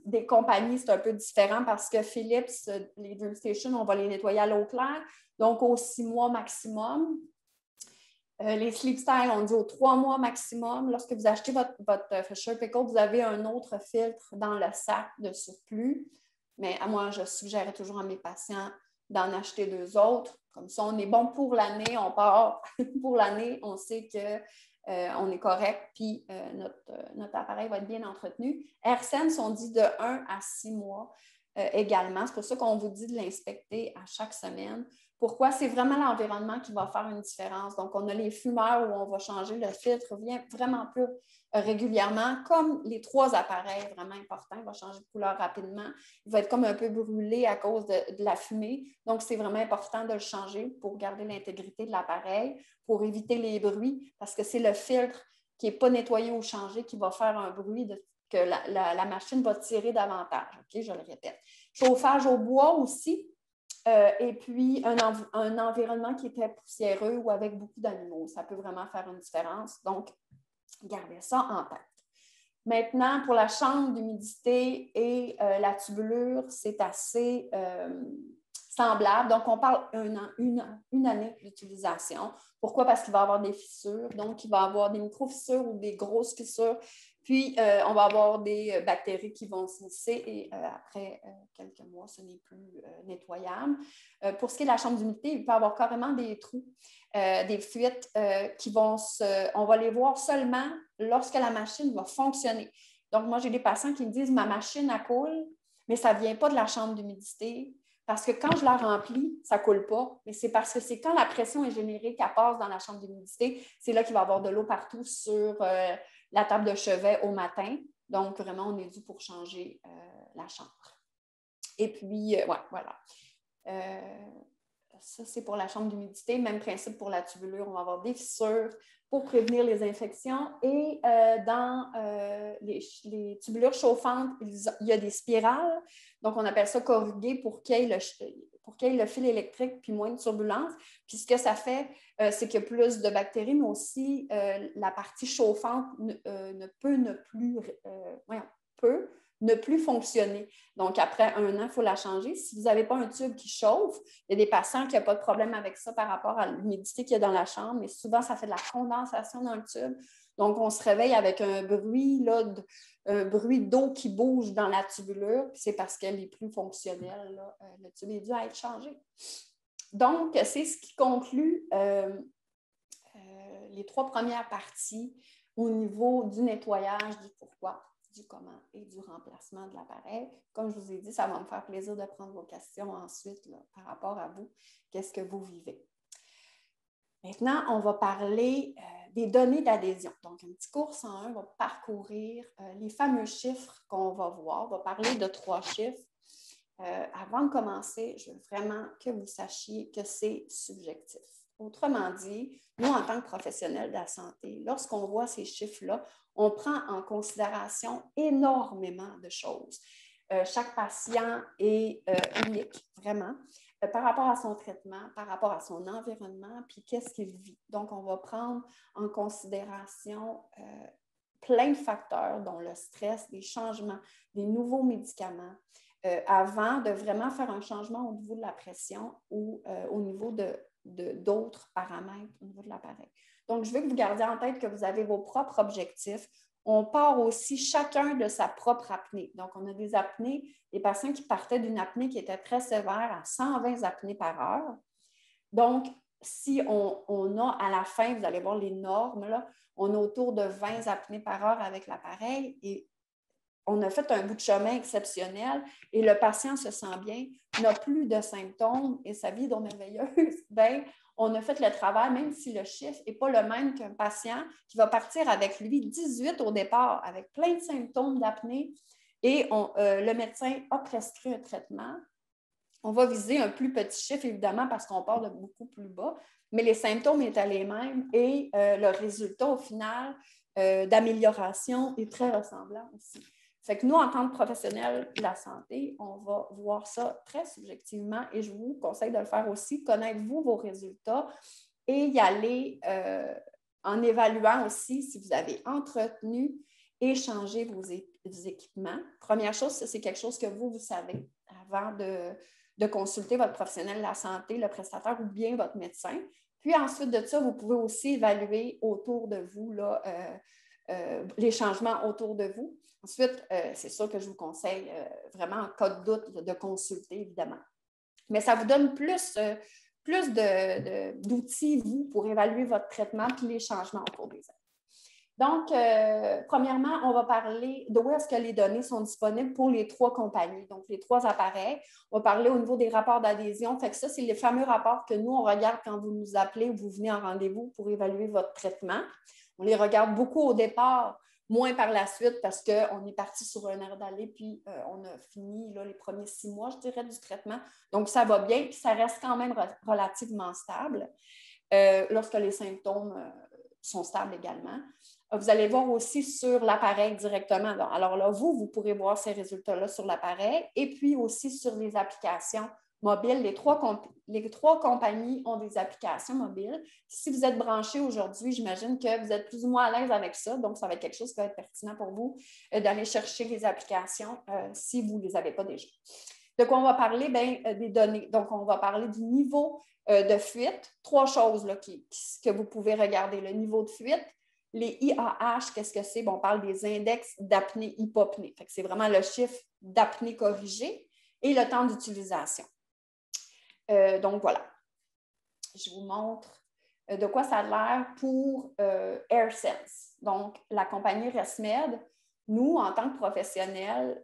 des compagnies, c'est un peu différent parce que Philips, les DreamStation, on va les nettoyer à l'eau claire, donc aux 6 mois maximum. Les SleepStyle, on dit aux 3 mois maximum. Lorsque vous achetez votre Fisher Pickle, vous avez un autre filtre dans le sac de surplus. Mais à moi, je suggère toujours à mes patients d'en acheter 2 autres. Comme ça, on est bon pour l'année, on part pour l'année, on sait que on est correct, puis notre appareil va être bien entretenu. AirSense, on dit de 1 à 6 mois également. C'est pour ça qu'on vous dit de l'inspecter à chaque semaine. Pourquoi? C'est vraiment l'environnement qui va faire une différence. Donc, on a les fumeurs où on va changer le filtre vraiment plus régulièrement, comme les 3 appareils vraiment importants. Il va changer de couleur rapidement. Il va être comme un peu brûlé à cause de la fumée. Donc, c'est vraiment important de le changer pour garder l'intégrité de l'appareil, pour éviter les bruits, parce que c'est le filtre qui n'est pas nettoyé ou changé qui va faire un bruit que la machine va tirer davantage. OK, je le répète. Chauffage au bois aussi. Et puis, un environnement qui était poussiéreux ou avec beaucoup d'animaux. Ça peut vraiment faire une différence. Donc, gardez ça en tête. Maintenant, pour la chambre d'humidité et la tubulure, c'est assez semblable. Donc, on parle une année d'utilisation. Pourquoi? Parce qu'il va y avoir des fissures. Donc, il va y avoir des micro-fissures ou des grosses fissures. Puis, on va avoir des bactéries qui vont s'initier et après quelques mois, ce n'est plus nettoyable. Pour ce qui est de la chambre d'humidité, il peut y avoir carrément des trous, des fuites qui on va les voir seulement lorsque la machine va fonctionner. Donc, moi, j'ai des patients qui me disent, ma machine, elle coule, mais ça ne vient pas de la chambre d'humidité. Parce que quand je la remplis, ça ne coule pas. Mais c'est parce que c'est quand la pression est générée qu'elle passe dans la chambre d'humidité, c'est là qu'il va y avoir de l'eau partout sur la table de chevet au matin. Donc, vraiment, on est dû pour changer la chambre. Et puis, voilà. Ça, c'est pour la chambre d'humidité. Même principe pour la tubulure. On va avoir des fissures pour prévenir les infections. Et dans les tubulures chauffantes, il y a des spirales. Donc, on appelle ça corrugé pour qu'il y ait le fil électrique puis moins de turbulence. Puis, ce que ça fait, c'est qu'il y a plus de bactéries, mais aussi la partie chauffante peut ne plus fonctionner. Donc, après 1 an, il faut la changer. Si vous n'avez pas un tube qui chauffe, il y a des patients qui n'ont pas de problème avec ça par rapport à l'humidité qu'il y a dans la chambre, mais souvent, ça fait de la condensation dans le tube. Donc, on se réveille avec un bruit d'eau qui bouge dans la tubulure, puis c'est parce qu'elle est plus fonctionnelle. Là. Le tube est dû à être changé. Donc, c'est ce qui conclut les 3 premières parties au niveau du nettoyage, du pourquoi, du comment et du remplacement de l'appareil. Comme je vous ai dit, ça va me faire plaisir de prendre vos questions ensuite là, par rapport à vous. Qu'est-ce que vous vivez? Maintenant, on va parler des données d'adhésion. Donc, un petit cours 101 va parcourir les fameux chiffres qu'on va voir. On va parler de 3 chiffres. Avant de commencer, je veux vraiment que vous sachiez que c'est subjectif. Autrement dit, nous, en tant que professionnels de la santé, lorsqu'on voit ces chiffres-là, on prend en considération énormément de choses. Chaque patient est unique, vraiment, par rapport à son traitement, par rapport à son environnement, puis qu'est-ce qu'il vit. Donc, on va prendre en considération plein de facteurs, dont le stress, des changements, des nouveaux médicaments, avant de vraiment faire un changement au niveau de la pression ou au niveau d'autres paramètres au niveau de l'appareil. Donc, je veux que vous gardiez en tête que vous avez vos propres objectifs. On part aussi chacun de sa propre apnée. Donc, on a des apnées, des patients qui partaient d'une apnée qui était très sévère à 120 apnées par heure. Donc, si on a à la fin, vous allez voir les normes, là, on a autour de 20 apnées par heure avec l'appareil et on a fait un bout de chemin exceptionnel et le patient se sent bien, n'a plus de symptômes et sa vie est merveilleuse. Bien, on a fait le travail, même si le chiffre n'est pas le même qu'un patient qui va partir avec lui 18 au départ, avec plein de symptômes d'apnée et le médecin a prescrit un traitement. On va viser un plus petit chiffre, évidemment, parce qu'on part de beaucoup plus bas, mais les symptômes étaient les mêmes et le résultat, au final, d'amélioration est très ressemblant aussi. Fait que nous, en tant que professionnels de la santé, on va voir ça très subjectivement et je vous conseille de le faire aussi, connaître-vous vos résultats et y aller en évaluant aussi si vous avez entretenu et changé vos équipements. Première chose, c'est quelque chose que vous savez avant de consulter votre professionnel de la santé, le prestataire ou bien votre médecin. Puis ensuite de ça, vous pouvez aussi évaluer autour de vous là, les changements autour de vous. Ensuite, c'est sûr que je vous conseille vraiment en cas de doute de consulter, évidemment. Mais ça vous donne plus d'outils, vous, pour évaluer votre traitement et les changements autour des années. Donc, premièrement, on va parler d'où est-ce que les données sont disponibles pour les 3 compagnies, donc les 3 appareils. On va parler au niveau des rapports d'adhésion. Fait que ça, c'est les fameux rapports que nous, on regarde quand vous nous appelez ou vous venez en rendez-vous pour évaluer votre traitement. On les regarde beaucoup au départ, moins par la suite parce qu'on est parti sur un air d'aller, puis on a fini là, les premiers 6 mois, je dirais, du traitement. Donc, ça va bien, puis ça reste quand même relativement stable lorsque les symptômes sont stables également. Vous allez voir aussi sur l'appareil directement. Alors là, vous pourrez voir ces résultats-là sur l'appareil et puis aussi sur les applications mobiles. Les trois compagnies ont des applications mobiles. Si vous êtes branché aujourd'hui, j'imagine que vous êtes plus ou moins à l'aise avec ça. Donc, ça va être quelque chose qui va être pertinent pour vous d'aller chercher les applications si vous ne les avez pas déjà. De quoi on va parler? Bien, des données. Donc, on va parler du niveau de fuite. 3 choses là, que vous pouvez regarder. Le niveau de fuite, les IAH, qu'est-ce que c'est? Bon, on parle des index d'apnée-hypopnée. C'est vraiment le chiffre d'apnée corrigé et le temps d'utilisation. Donc, voilà. Je vous montre de quoi ça a l'air pour AirSense. Donc, la compagnie ResMed nous, en tant que professionnels,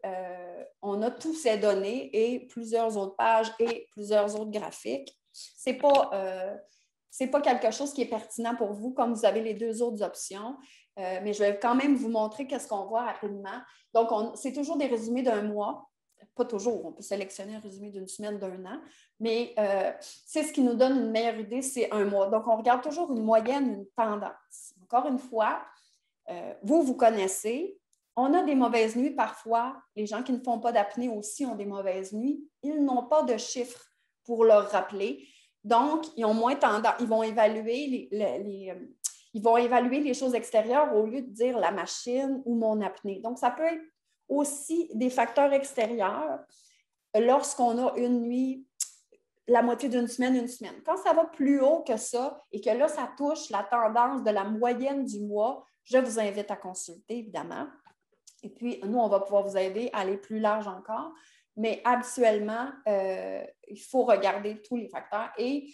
on a tous ces données et plusieurs autres pages et plusieurs autres graphiques. Ce n'est pas quelque chose qui est pertinent pour vous, comme vous avez les deux autres options. Mais je vais quand même vous montrer qu'est-ce qu'on voit rapidement. Donc, c'est toujours des résumés d'un mois. Pas toujours, on peut sélectionner un résumé d'une semaine, d'un an, mais c'est ce qui nous donne une meilleure idée, c'est un mois. Donc, on regarde toujours une moyenne, une tendance. Encore une fois, vous connaissez. On a des mauvaises nuits parfois. Les gens qui ne font pas d'apnée aussi ont des mauvaises nuits. Ils n'ont pas de chiffres pour leur rappeler. Donc, ils ont moins tendance. Ils vont évaluer ils vont évaluer les choses extérieures au lieu de dire la machine ou mon apnée. Donc, ça peut être aussi des facteurs extérieurs lorsqu'on a une nuit, la moitié d'une semaine, une semaine. Quand ça va plus haut que ça et que là, ça touche la tendance de la moyenne du mois, je vous invite à consulter, évidemment. Et puis, nous, on va pouvoir vous aider à aller plus large encore. Mais habituellement, il faut regarder tous les facteurs. Et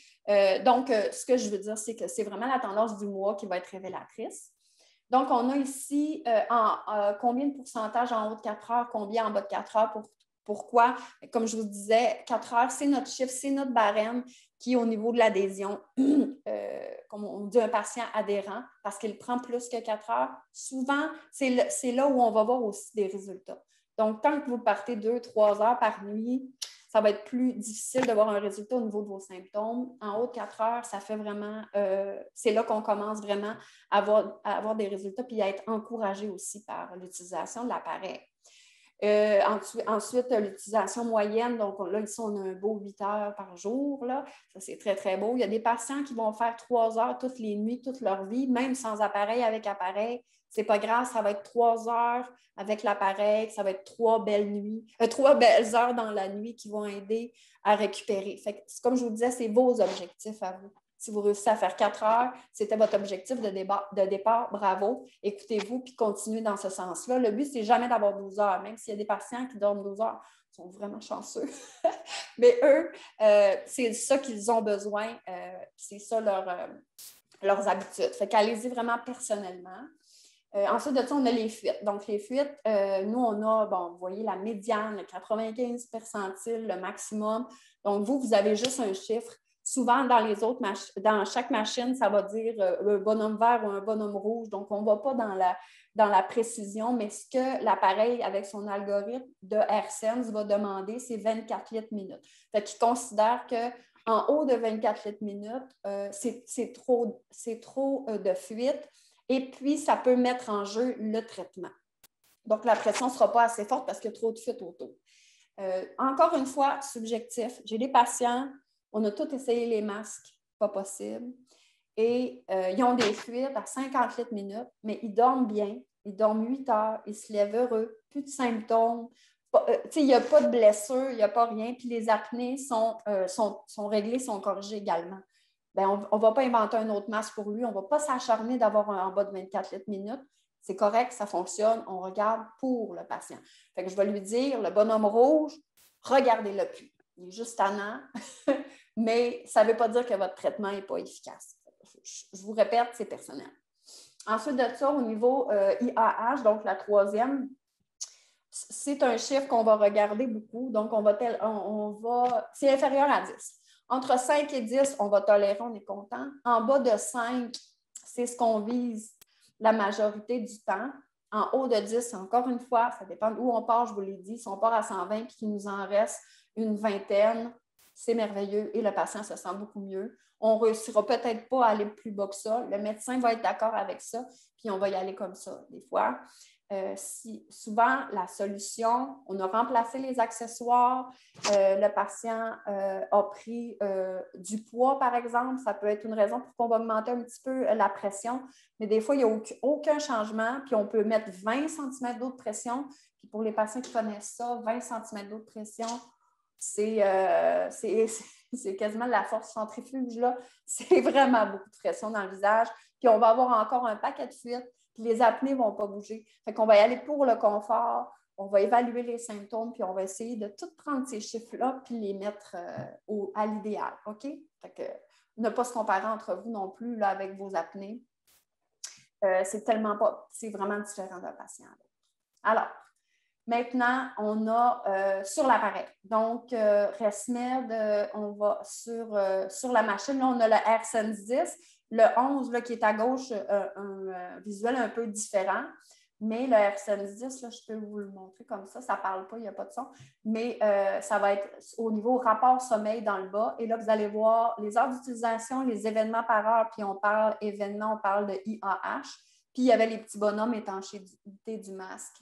donc, ce que je veux dire, c'est que c'est vraiment la tendance du mois qui va être révélatrice. Donc, on a ici combien de pourcentage en haut de 4 heures, combien en bas de 4 heures. Pourquoi? Comme je vous disais, 4 heures, c'est notre chiffre, c'est notre barème qui, au niveau de l'adhésion, comme on dit, un patient adhérent, parce qu'il prend plus que 4 heures, souvent, c'est là où on va voir aussi des résultats. Donc, tant que vous partez 2-3 heures par nuit, ça va être plus difficile d'avoir un résultat au niveau de vos symptômes. En haut de 4 heures, ça fait vraiment, c'est là qu'on commence vraiment à avoir des résultats puis à être encouragé aussi par l'utilisation de l'appareil. Ensuite, l'utilisation moyenne, donc là, ici, on a un beau 8 heures par jour. Là. Ça, c'est très, très beau. Il y a des patients qui vont faire 3 heures toutes les nuits, toute leur vie, même sans appareil, avec appareil. C'est pas grave, ça va être 3 heures avec l'appareil, ça va être 3 belles heures dans la nuit qui vont aider à récupérer. Fait que, comme je vous disais, c'est vos objectifs à vous. Si vous réussissez à faire 4 heures, c'était votre objectif de départ, bravo. Écoutez-vous puis continuez dans ce sens-là. Le but, c'est jamais d'avoir 12 heures, même s'il y a des patients qui dorment 12 heures. Ils sont vraiment chanceux. Mais eux, c'est ça qu'ils ont besoin. C'est ça leurs habitudes. Fait qu'allez-y vraiment personnellement. Ensuite de ça, on a les fuites. Donc, les fuites, nous, on a, bon, vous voyez la médiane, le 95 percentile, le maximum. Donc, vous avez juste un chiffre. Souvent, dans chaque machine, ça va dire un bonhomme vert ou un bonhomme rouge. Donc, on ne va pas dans la précision, mais ce que l'appareil, avec son algorithme de AirSense, va demander, c'est 24 litres minute. Fait qu'il considère qu'en haut de 24 litres minute, c'est trop de fuite. Et puis, ça peut mettre en jeu le traitement. Donc, la pression ne sera pas assez forte parce qu'il y a trop de fuite autour. Encore une fois, subjectif. J'ai des patients, on a tous essayé les masques, pas possible. Et ils ont des fuites à 50 litres minute, mais ils dorment bien. Ils dorment 8 heures, ils se lèvent heureux, plus de symptômes. Il n'y a pas de blessure, il n'y a pas rien. Puis les apnées sont réglées, sont corrigées également. Bien, on ne va pas inventer un autre masque pour lui. On ne va pas s'acharner d'avoir un en bas de 24 litres minute. C'est correct, ça fonctionne. On regarde pour le patient. Fait que je vais lui dire, le bonhomme rouge, regardez-le plus. Il est juste tannant, mais ça ne veut pas dire que votre traitement n'est pas efficace. Je vous répète, c'est personnel. Ensuite de ça, au niveau IAH, donc la troisième, c'est un chiffre qu'on va regarder beaucoup. Donc, c'est inférieur à 10. Entre 5 et 10, on va tolérer, on est content. En bas de 5, c'est ce qu'on vise la majorité du temps. En haut de 10, encore une fois, ça dépend d'où on part, je vous l'ai dit. Si on part à 120 et qu'il nous en reste une vingtaine, c'est merveilleux et le patient se sent beaucoup mieux. On ne réussira peut-être pas à aller plus bas que ça. Le médecin va être d'accord avec ça, puis on va y aller comme ça des fois. Souvent, la solution, on a remplacé les accessoires, le patient a pris du poids, par exemple. Ça peut être une raison pour qu'on va augmenter un petit peu la pression, mais des fois, il n'y a aucun changement, puis on peut mettre 20 cm d'eau de pression. Puis pour les patients qui connaissent ça, 20 cm d'eau de pression, c'est quasiment la force centrifuge, là. C'est vraiment beaucoup de pression dans le visage. Puis on va avoir encore un paquet de fuites. Puis les apnées ne vont pas bouger. Fait qu'on va y aller pour le confort, on va évaluer les symptômes, puis on va essayer de tout prendre ces chiffres-là, puis les mettre à l'idéal. OK? Fait que ne pas se comparer entre vous non plus là, avec vos apnées. C'est vraiment différent d'un patient. Alors, maintenant, on a sur l'appareil. Donc, ResMed, on va sur la machine. Là, on a le AirSense 10. Le 11, là, qui est à gauche, un visuel un peu différent. Mais le AirSense 10, là, je peux vous le montrer comme ça. Ça ne parle pas, il n'y a pas de son. Mais ça va être au niveau rapport sommeil dans le bas. Et là, vous allez voir les heures d'utilisation, les événements par heure. Puis on parle événements, on parle de IAH. Puis il y avait les petits bonhommes étanchéité du masque.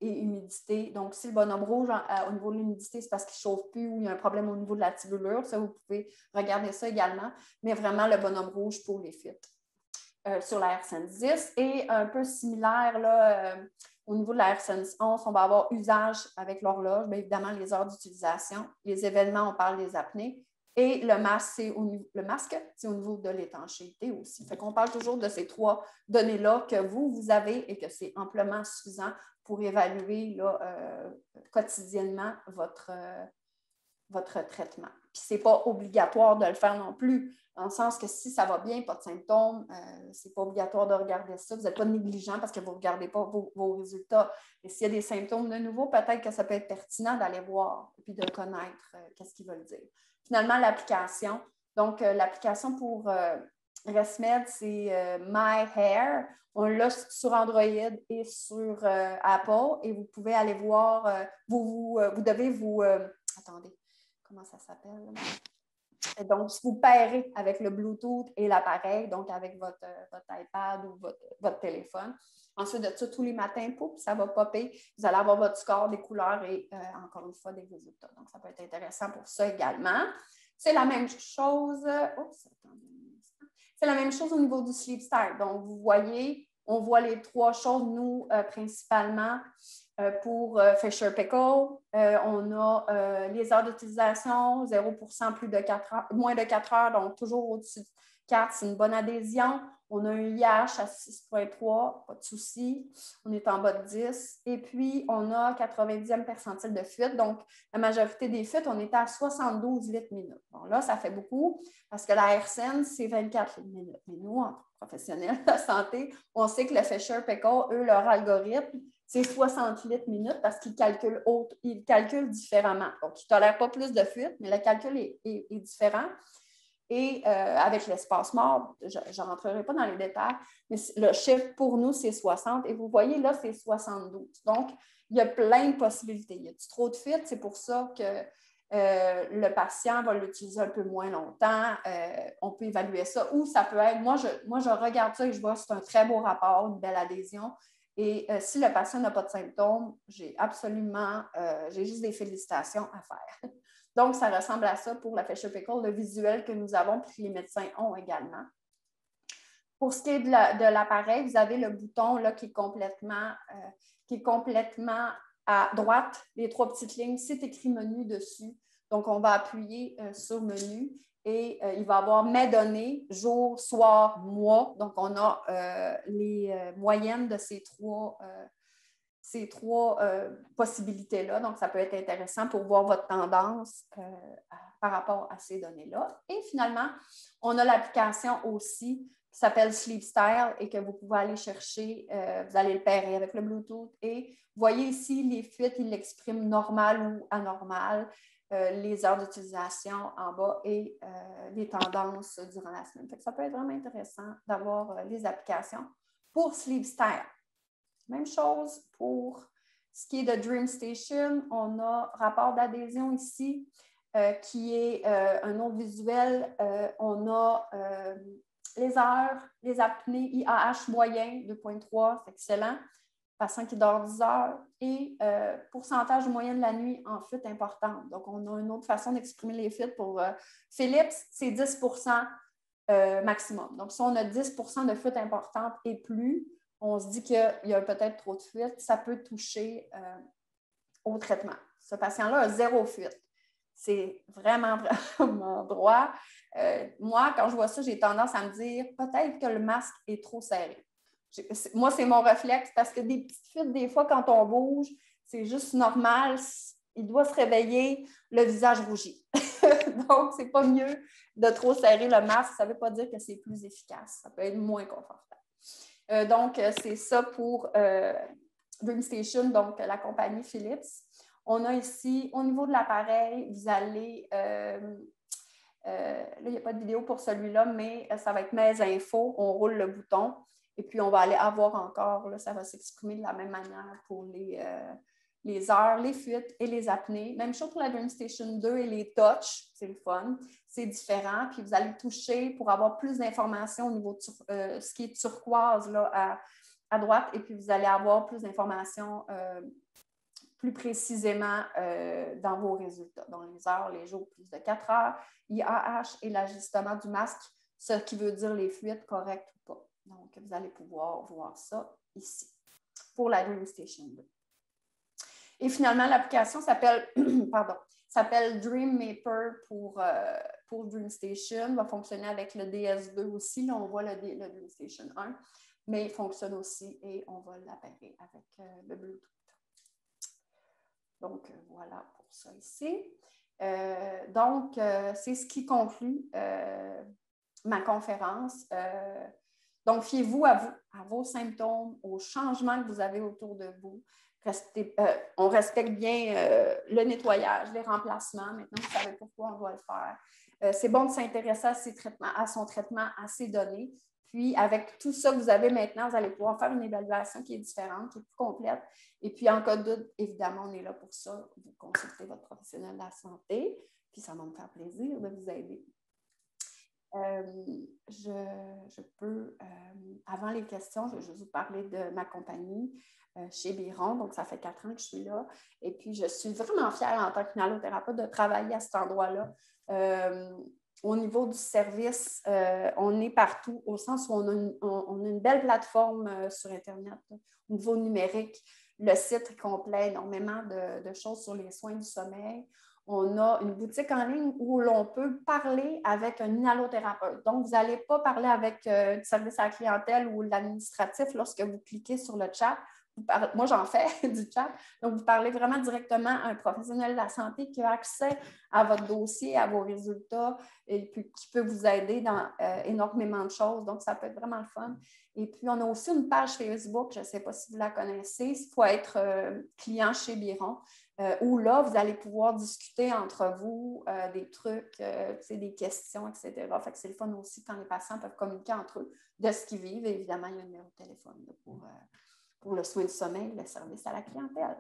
Et humidité. Donc, si le bonhomme rouge au niveau de l'humidité, c'est parce qu'il ne chauffe plus ou il y a un problème au niveau de la tubulure, ça, vous pouvez regarder ça également. Mais vraiment, le bonhomme rouge pour les fuites sur la AirSense 10. Et un peu similaire, là, au niveau de la AirSense 11, on va avoir usage avec l'horloge, bien évidemment, les heures d'utilisation. Les événements, on parle des apnées. Et le masque, c'est au niveau de l'étanchéité aussi. Fait qu'on parle toujours de ces 3 données-là que vous avez et que c'est amplement suffisant pour évaluer là, quotidiennement votre traitement. Puis ce n'est pas obligatoire de le faire non plus, dans le sens que si ça va bien, pas de symptômes, ce n'est pas obligatoire de regarder ça. Vous n'êtes pas négligent parce que vous ne regardez pas vos résultats. Et s'il y a des symptômes de nouveau, peut-être que ça peut être pertinent d'aller voir et puis de connaître qu'est-ce qu'ils veulent dire. Finalement, l'application. Donc, l'application pour ResMed, c'est My Hair. On l'a sur Android et sur Apple. Et vous pouvez aller voir, vous devez vous... attendez, comment ça s'appelle? Donc, vous pairez avec le Bluetooth et l'appareil, donc avec votre iPad ou votre téléphone. Ensuite de ça, tous les matins, pouf, ça va popper. Vous allez avoir votre score, des couleurs et encore une fois, des résultats. Donc, ça peut être intéressant pour ça également. C'est la même chose. C'est la même chose au niveau du Sleep Style. Donc, vous voyez, on voit les 3 choses, nous, principalement. Pour Fisher Pickle, on a les heures d'utilisation, 0% plus de 4 heures, moins de 4 heures, donc toujours au-dessus de 4, c'est une bonne adhésion. On a un IH à 6,3, pas de souci. On est en bas de 10. Et puis, on a 90e percentile de fuite. Donc, la majorité des fuites, on est à 72 litres minute. Bon, là, ça fait beaucoup parce que la AirSense, c'est 24 litres minute. Mais nous, en professionnels de la santé, on sait que le Fisher Pickle, eux, leur algorithme, c'est 60 litres minute parce qu'ils calculent différemment. Donc, ils ne tolèrent pas plus de fuite, mais le calcul est différent. Et avec l'espace mort, je ne rentrerai pas dans les détails, mais le chiffre pour nous, c'est 60. Et vous voyez, là, c'est 72. Donc, il y a plein de possibilités. Il y a trop de fuite, c'est pour ça que le patient va l'utiliser un peu moins longtemps. On peut évaluer ça. Ou ça peut être, moi, je regarde ça et je vois que c'est un très beau rapport, une belle adhésion. Et si le patient n'a pas de symptômes, j'ai juste des félicitations à faire. Donc, ça ressemble à ça pour la Fisher Pickle, le visuel que nous avons et que les médecins ont également. Pour ce qui est de l'appareil, vous avez le bouton là, qui est complètement à droite, les 3 petites lignes. C'est écrit menu dessus. Donc, on va appuyer sur menu et il va y avoir mes données, jour, soir, mois. Donc, on a les moyennes de ces 3 possibilités-là. Donc, ça peut être intéressant pour voir votre tendance par rapport à ces données-là. Et finalement, on a l'application aussi qui s'appelle Sleep Style et que vous pouvez aller chercher. Vous allez le pairer avec le Bluetooth. Et vous voyez ici, les fuites, il l'exprime normal ou anormal, les heures d'utilisation en bas et les tendances durant la semaine. Ça peut être vraiment intéressant d'avoir les applications pour Sleep Style. Même chose pour ce qui est de DreamStation. On a rapport d'adhésion ici qui est un autre visuel. On a les heures, les apnées IAH moyen 2,3, c'est excellent. Patient qui dort 10 heures et pourcentage moyen de la nuit en fuite importante. Donc, on a une autre façon d'exprimer les fuites pour Philips, c'est 10% maximum. Donc, si on a 10% de fuites importantes et plus, on se dit qu'il y a peut-être trop de fuite, ça peut toucher au traitement. Ce patient-là a 0 fuite. C'est vraiment, vraiment droit. Moi, quand je vois ça, j'ai tendance à me dire peut-être que le masque est trop serré. Moi, c'est mon réflexe parce que des petites fuites, des fois, quand on bouge, c'est juste normal. Il doit se réveiller, le visage rougit. Donc, c'est pas mieux de trop serrer le masque. Ça ne veut pas dire que c'est plus efficace. Ça peut être moins confortable. Donc, c'est ça pour DreamStation, donc la compagnie Philips. On a ici, au niveau de l'appareil, vous allez... là, il n'y a pas de vidéo pour celui-là, mais ça va être Mes infos. On roule le bouton et puis on va aller avoir encore, là, ça va s'exprimer de la même manière pour les heures, les fuites et les apnées. Même chose pour la DreamStation 2 et les touch, c'est le fun. C'est différent. Puis vous allez toucher pour avoir plus d'informations au niveau de ce qui est turquoise là, à droite. Et puis vous allez avoir plus d'informations plus précisément dans vos résultats. Dans les heures, les jours, plus de 4 heures, IAH et l'ajustement du masque, ce qui veut dire les fuites correctes ou pas. Donc, vous allez pouvoir voir ça ici pour la DreamStation 2. Et finalement, l'application s'appelle DreamMapper pour DreamStation. Va fonctionner avec le DS2 aussi. Là, on voit le DreamStation 1, mais il fonctionne aussi et on va l'appairer avec le Bluetooth. Donc, voilà pour ça ici. Donc, c'est ce qui conclut ma conférence. Donc, fiez-vous à vos symptômes, aux changements que vous avez autour de vous. On respecte bien le nettoyage, les remplacements. Maintenant, vous savez pourquoi on doit le faire. C'est bon de s'intéresser à son traitement, à ses données. Puis, avec tout ça que vous avez maintenant, vous allez pouvoir faire une évaluation qui est différente, qui est plus complète. Et puis, en cas de doute, évidemment, on est là pour ça. Vous consultez votre professionnel de la santé. Puis, ça va me faire plaisir de vous aider. Je peux, avant les questions, je vais juste vous parler de ma compagnie chez Biron. Donc, ça fait 4 ans que je suis là. Et puis, je suis vraiment fière en tant qu'inhalothérapeute de travailler à cet endroit-là. Au niveau du service, on est partout, au sens où on a une belle plateforme sur Internet, là, au niveau numérique. Le site est complet, énormément de choses sur les soins du sommeil. On a une boutique en ligne où l'on peut parler avec un inhalothérapeute. Donc, vous n'allez pas parler avec le service à la clientèle ou l'administratif lorsque vous cliquez sur le chat. Moi, j'en fais du chat. Donc, vous parlez vraiment directement à un professionnel de la santé qui a accès à votre dossier, à vos résultats et puis qui peut vous aider dans énormément de choses. Donc, ça peut être vraiment le fun. Et puis, on a aussi une page Facebook, je ne sais pas si vous la connaissez, il faut être client chez Biron. Où là, vous allez pouvoir discuter entre vous des trucs, des questions, etc. Fait que c'est le fun aussi quand les patients peuvent communiquer entre eux de ce qu'ils vivent. Et évidemment, il y a un numéro de téléphone là, pour le soin du sommeil, le service à la clientèle.